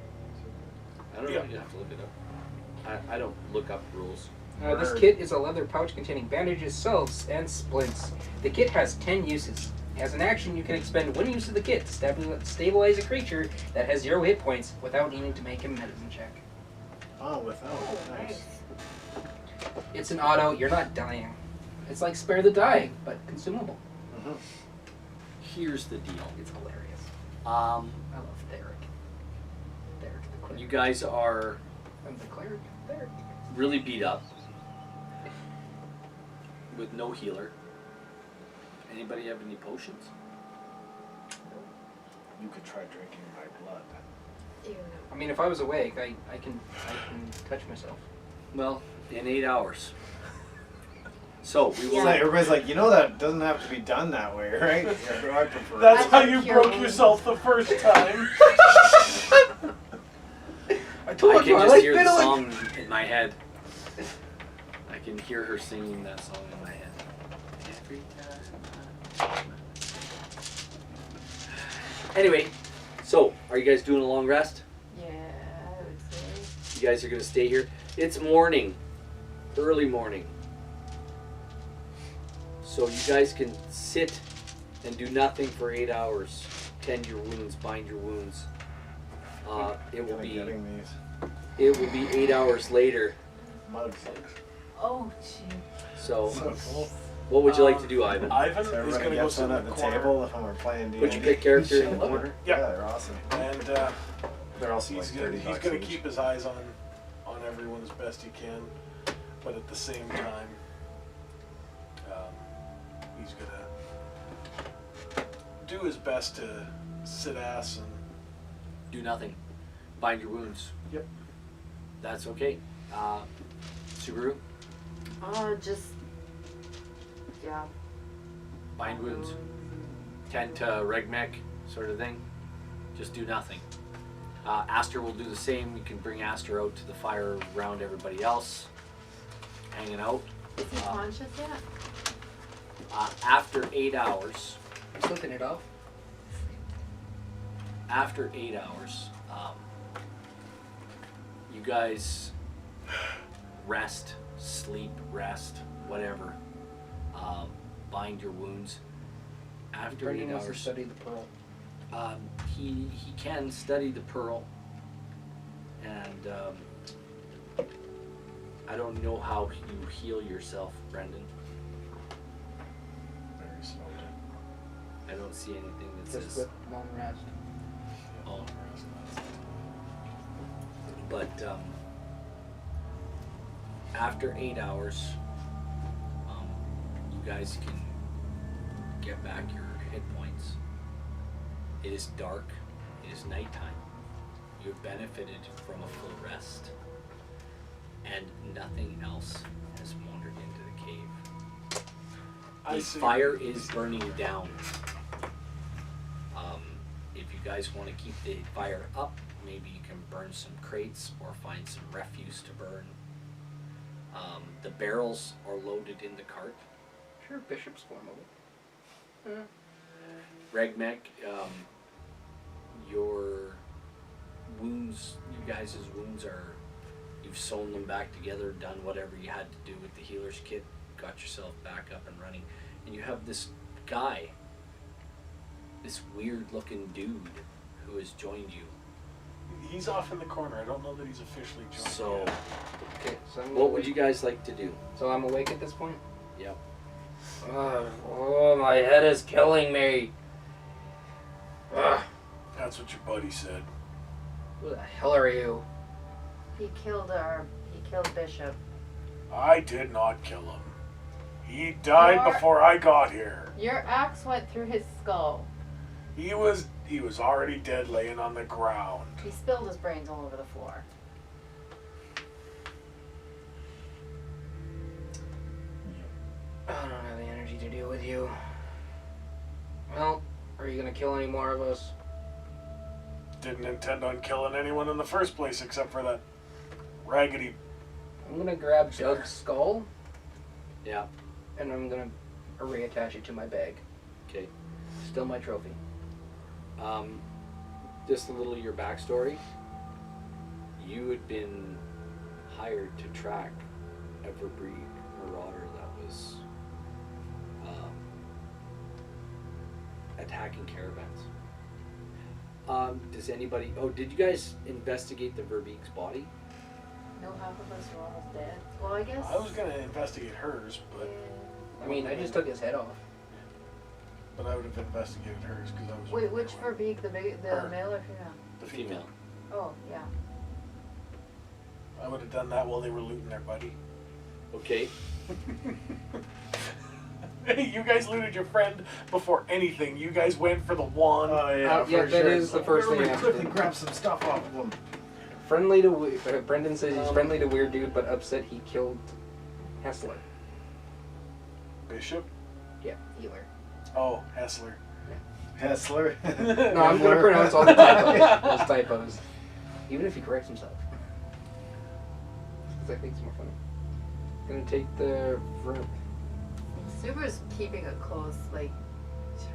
I don't know. Yeah. You have to look it up. I don't look up rules. This Word. kit is a leather pouch containing bandages, salves, and splints. The kit has 10 uses. As an action, you can expend one use of the kit to stabilize a creature that has 0 hit points without needing to make a medicine check. Oh, without. Oh, Nice. nice. It's an auto, you're not dying. It's like Spare the Dying, but consumable. Mm-hmm. Here's the deal. It's hilarious. I Um, love Theric. Theric the cleric. you guys are I'm the cleric. Theric. really beat up with no healer. Anybody have any potions? You could try drinking my blood. Ew. I mean, if I was awake, I can touch myself. Well, in 8 hours. So we will. It's like, everybody's like, you know that doesn't have to be done that way, right? Yeah, I prefer That's it. how I you think broke you're- yourself the first time. I I told you can I just like hear the fiddling. song in my head. I can hear her singing that song in my head. Every time. Anyway, so are you guys doing a long rest? Yeah, I would say. You guys are gonna stay here. It's morning, early morning. So you guys can sit and do nothing for 8 hours. Tend your wounds, bind your wounds. It will Kinda be getting these 8 hours later. mugs. Oh, gee. So So cool. what would you like to do, Ivan? Ivan So is everybody going to go gets sit one in at the the corner. table if we're playing D&D. Would you pick character in the Love it. corner? Yeah. Yeah, they're awesome. And They're also he's like gonna 30 he's bucks gonna each. keep his eyes on everyone as best he can, but at the same time, he's gonna do his best to sit ass and Do nothing. Bind your wounds. Yep. That's okay. Subaru, Oh, just. Yeah. bind wounds. Tend to regmech sort of thing. Just do nothing. Aster will do the same. You can bring Aster out to the fire around everybody else, hanging out. Is he conscious yet? After 8 hours, I'm slipping it off. after 8 hours, you guys rest, sleep, rest, whatever. Bind your wounds. After 8 Brendan wants to hours, study the pearl. he can study the pearl, and I don't know how you heal yourself, Brendan. I don't see anything that Just says with long rest. oh. But after 8 hours, you guys can get back your hit points. It is dark. It is nighttime. You've benefited from a full rest, and nothing else has wandered into the cave. I The see. fire is burning down. If you guys want to keep the fire up, maybe you can burn some crates or find some refuse to burn. The barrels are loaded in the cart. Sure, Bishop's flammable. Regmec, your wounds, you guys' wounds are, you've sewn them back together, done whatever you had to do with the healer's kit, got yourself back up and running, and you have this guy, this weird looking dude who has joined you. He's off in the corner. I don't know that he's officially joined So, yet. Okay, so I'm what would you guys like to do? So I'm awake at this point? Yep. Oh, my head is killing me. Ugh. That's what your buddy said. Who the hell are you? He killed Bishop. I did not kill him. He died Your- before I got here. Your axe went through his skull. He was already dead laying on the ground. He spilled his brains all over the floor. I don't have the energy to deal with you. Well, are you gonna kill any more of us? Didn't intend on killing anyone in the first place except for that raggedy. I'm gonna grab Doug's skull Yeah. and I'm gonna reattach it to my bag. Okay. Still my trophy. Just a little of your backstory. You had been hired to track a Verbreed marauder that was attacking caravans. Does anybody? Oh, did you guys investigate the Verbeek's body? No, half of us are almost dead. Well, I guess. I was gonna investigate hers, but I mean, I just took his head off. I would have investigated hers because I was. Wait, which Verbeek? The Her. male or female? The female. Oh, yeah. I would have done that while they were looting their buddy. Okay. Hey, you guys looted your friend before anything. You guys went for the wand. Oh yeah, that is the first thing I have to quickly do. grab some stuff off of him. Friendly to Brendan says he's friendly to weird dude, but upset he killed Hessler. Bishop? Yeah, healer. Oh, Hessler. Hessler. No, I'm gonna pronounce all the typos. Those typos. Even if he corrects himself. Because I think it's more funny. Gonna take the Subaru's keeping a close, like,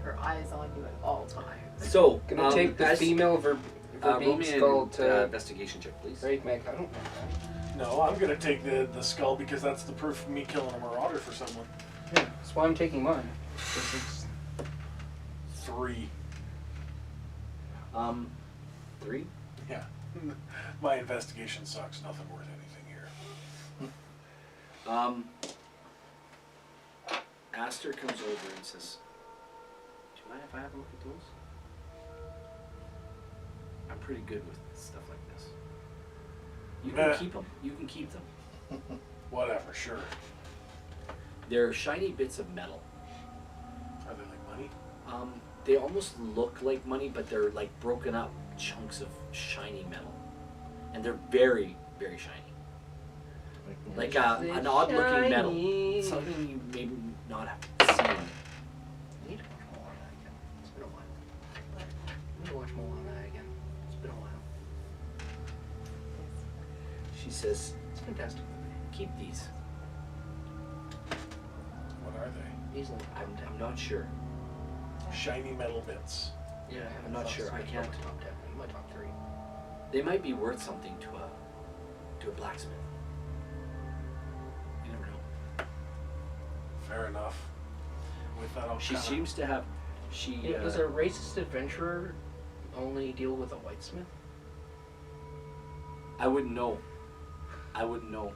her eyes on you at all times. So, gonna take the guys, female roll Verbeek me skull an to investigation check, please. Right, Meg. I don't know that. No, I'm gonna take the skull because that's the proof of me killing a marauder for someone. Yeah, that's why I'm taking mine. 'Cause it's 3. 3. Yeah. My investigation sucks. Nothing worth anything here. Aster comes over and says, "Do you mind if I have a look at those? I'm pretty good with stuff like this. You can keep them. You can keep them. Whatever, sure. They're shiny bits of metal. Are they like money? They almost look like money, but they're like broken up chunks of shiny metal, and they're very, very shiny. Like an odd-looking metal, something you maybe not have seen. I need to watch more on that again. It's been a while. I need to watch more on that again. It's been a while. She says, It's fantastic. "Keep these." What are they? These little I'm not sure. Shiny metal bits. Yeah, I'm not sure. I can't. Top 10. My top 3. They might be worth something to a blacksmith. You never know. Fair enough. With that, I'll She kinda- seems to have. She. Hey, does a racist adventurer only deal with a whitesmith? I wouldn't know. I wouldn't know.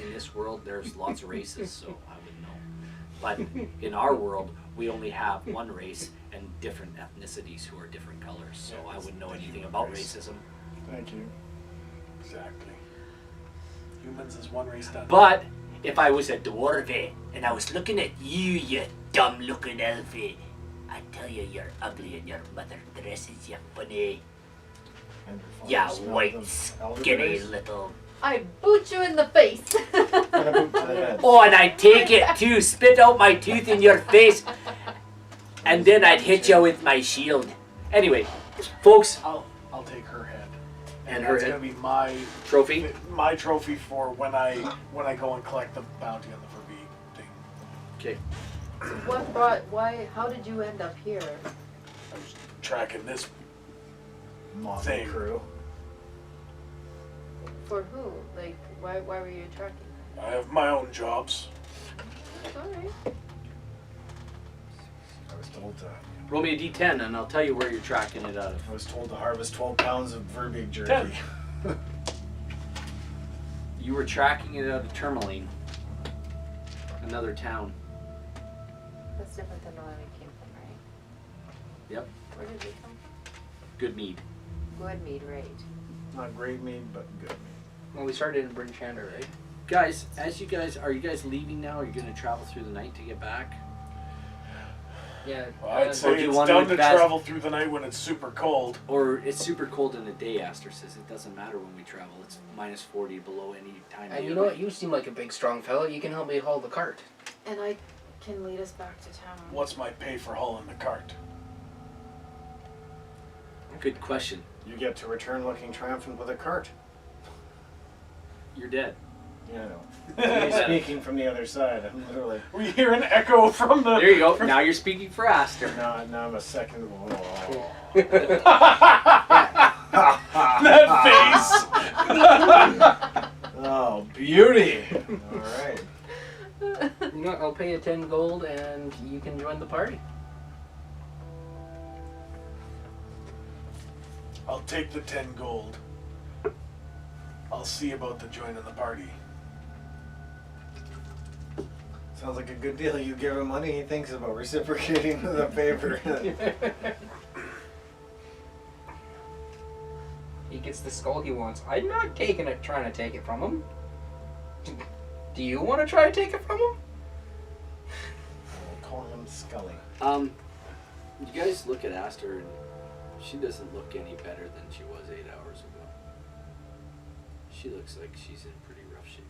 in this world, there's lots of races, so I wouldn't know. But in our world, we only have one race and different ethnicities who are different colors. So Yeah, I wouldn't know the anything human about race. racism. Thank you. Exactly. Humans is one race done. But if I was a dwarf and I was looking at you, you dumb-looking elfie, I tell you, you're ugly and your mother dresses you funny. And your Yeah, father smelled white, of skinny elderberries. little. I boot you in the face. And a boot to the head. Oh, and I'd take it too, spit out my tooth in your face, and then I'd hit you with my shield. Anyway, folks, I'll take her head. And her that's head. gonna be my trophy. trophy for when I go and collect the bounty on the Verbeek thing. Okay. How did you end up here? I was tracking this. Motley Same. crew. For who? Like, why were you tracking? I have my own jobs. Alright. I was told to. Roll me a d10 and I'll tell you where you're tracking it out of. I was told to harvest 12 pounds of Verbeek jerky. 10. You were tracking it out of Tourmaline, another town. That's different than the one we came from, right? Yep. Where did we come Good mead. from? Goodmead, right. Not great meat, but good meat. Well, we started in Bryn Shander, right? Guys, are you guys leaving now? Are you going to travel through the night to get back? Yeah. Well, I'd Or say do you it's want to dumb to advance- travel through the night when it's super cold. Or it's super cold in the day, Aster says. It doesn't matter when we travel. It's minus 40 below any time of And year. you know what? You seem like a big, strong fellow. You can help me haul the cart. And I can lead us back to town. What's my pay for hauling the cart? Good question. You get to return looking triumphant with a cart. You're dead. Yeah, I know. You're speaking from the other side. I'm literally. We hear an echo from the. There you go. Now you're speaking for Aster. Now I'm a second. Whoa. That face! Oh, beauty! All right. You know what? I'll pay you 10 gold and you can join the party. I'll take the 10 gold. I'll see about the joining the party. Sounds like a good deal. You give him money, he thinks about reciprocating the favor. He gets the skull he wants. I'm not trying to take it from him. Do you want to try to take it from him? We'll call him Scully. You guys look at Aster and she doesn't look any better than she was 8 hours ago. She looks like she's in pretty rough shape.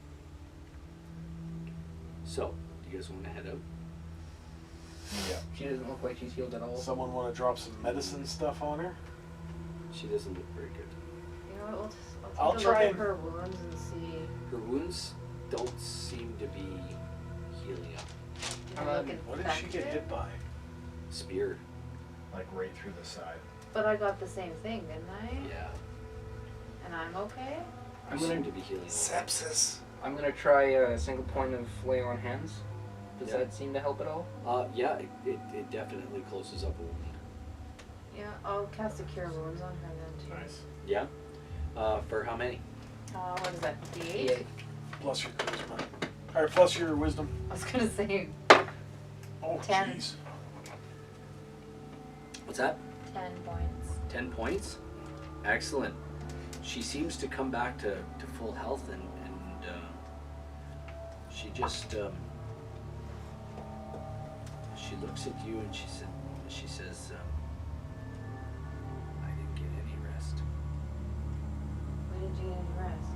So, do you guys want to head out? Yeah. She doesn't look like she's healed at all. Someone want to drop some medicine stuff on her? She doesn't look very good. You know what? I'll I'll take a try look at and- her wounds and see. Her wounds don't seem to be healing up. Do they look What did she get infected? hit by? Spear. Like right through the side. But I got the same thing, didn't I? Yeah. And I'm okay? I'm You gonna seem to be healing up. Sepsis. I'm gonna try a single point of lay on hands. Does Yeah. that seem to help at all? Yeah, it definitely closes up a wound. Yeah, I'll cast a cure wounds on her then too. Nice. Yeah? For how many? What is that? D8? Yeah. Plus your charisma. Or plus your wisdom. I was gonna say Oh, 10. jeez. What's that? 10 points. 10 points? Excellent. She seems to come back to full health and she just she looks at you and she says I didn't get any rest. Why didn't you get any rest?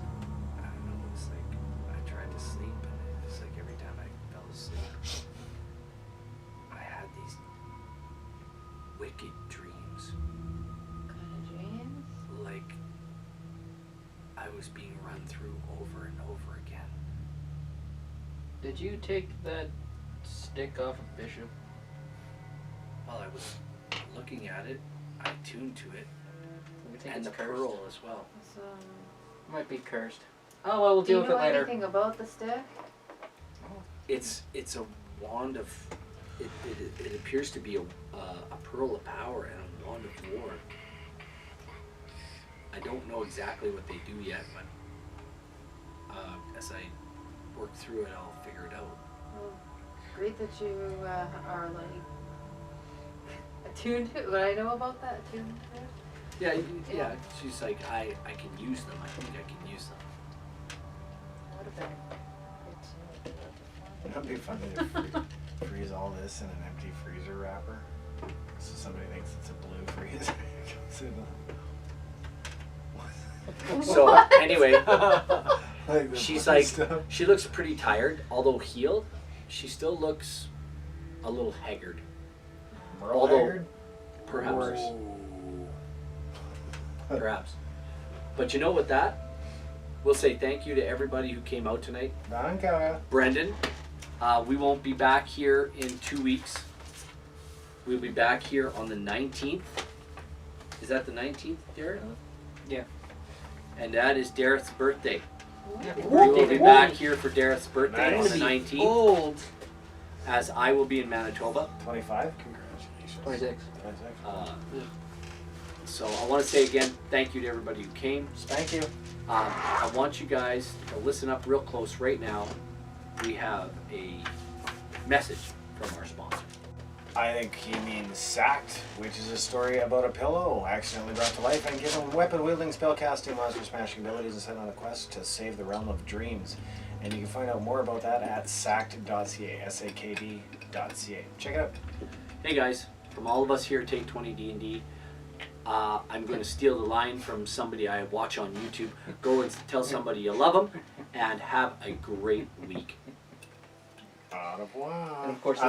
I don't know, it's like I tried to sleep and it's like every time I fell asleep I had these wicked dreams. What kind of dreams? Like I was being run through over and over again. Did you take that stick off of Bishop? While I was looking at it, I tuned to it, We think and it's the cursed. pearl as well. So, Might be cursed. Oh well, we'll do deal you with know it later. anything about the stick? It's a wand of. It appears to be a pearl of power and a wand of war. I don't know exactly what they do yet, but as I work through it, I'll figure it out. Well, great that you are like attuned to what I know about that. Attuned to it. Yeah, Yeah. yeah. She's like, I can use them. I think I can use them. What about it? That'd be funny to freeze all this in an empty freezer wrapper. So somebody thinks it's a blue freezer. So anyway, Like the she's blue like, stuff. she looks pretty tired. Although healed, she still looks a little haggard. Merle although- Haggard? Perhaps. Worse. Perhaps. But you know what that? We'll say thank you to everybody who came out tonight. Danke. Brendan, we won't be back here in 2 weeks. We'll be back here on the 19th. Is that the 19th, Derek? Yeah. And that is Dareth's birthday. Yeah. We will be back here for Dareth's birthday Nice. on the 19th, Old. as I will be in Manitoba. 25? Congratulations. 26. 26. So I want to say again, thank you to everybody who came. Thank you. I want you guys to listen up real close right now. We have a message from our sponsor. I think he means Sacked, which is a story about a pillow accidentally brought to life and given weapon-wielding, spellcasting, monster-smashing abilities and sent on a quest to save the realm of dreams. And you can find out more about that at sacked.ca, S-A-K-D.ca. Check it out. Hey guys, from all of us here at take20DND, I'm going to steal the line from somebody I watch on YouTube. Go and tell somebody you love them, and have a great week. Au revoir. And of course,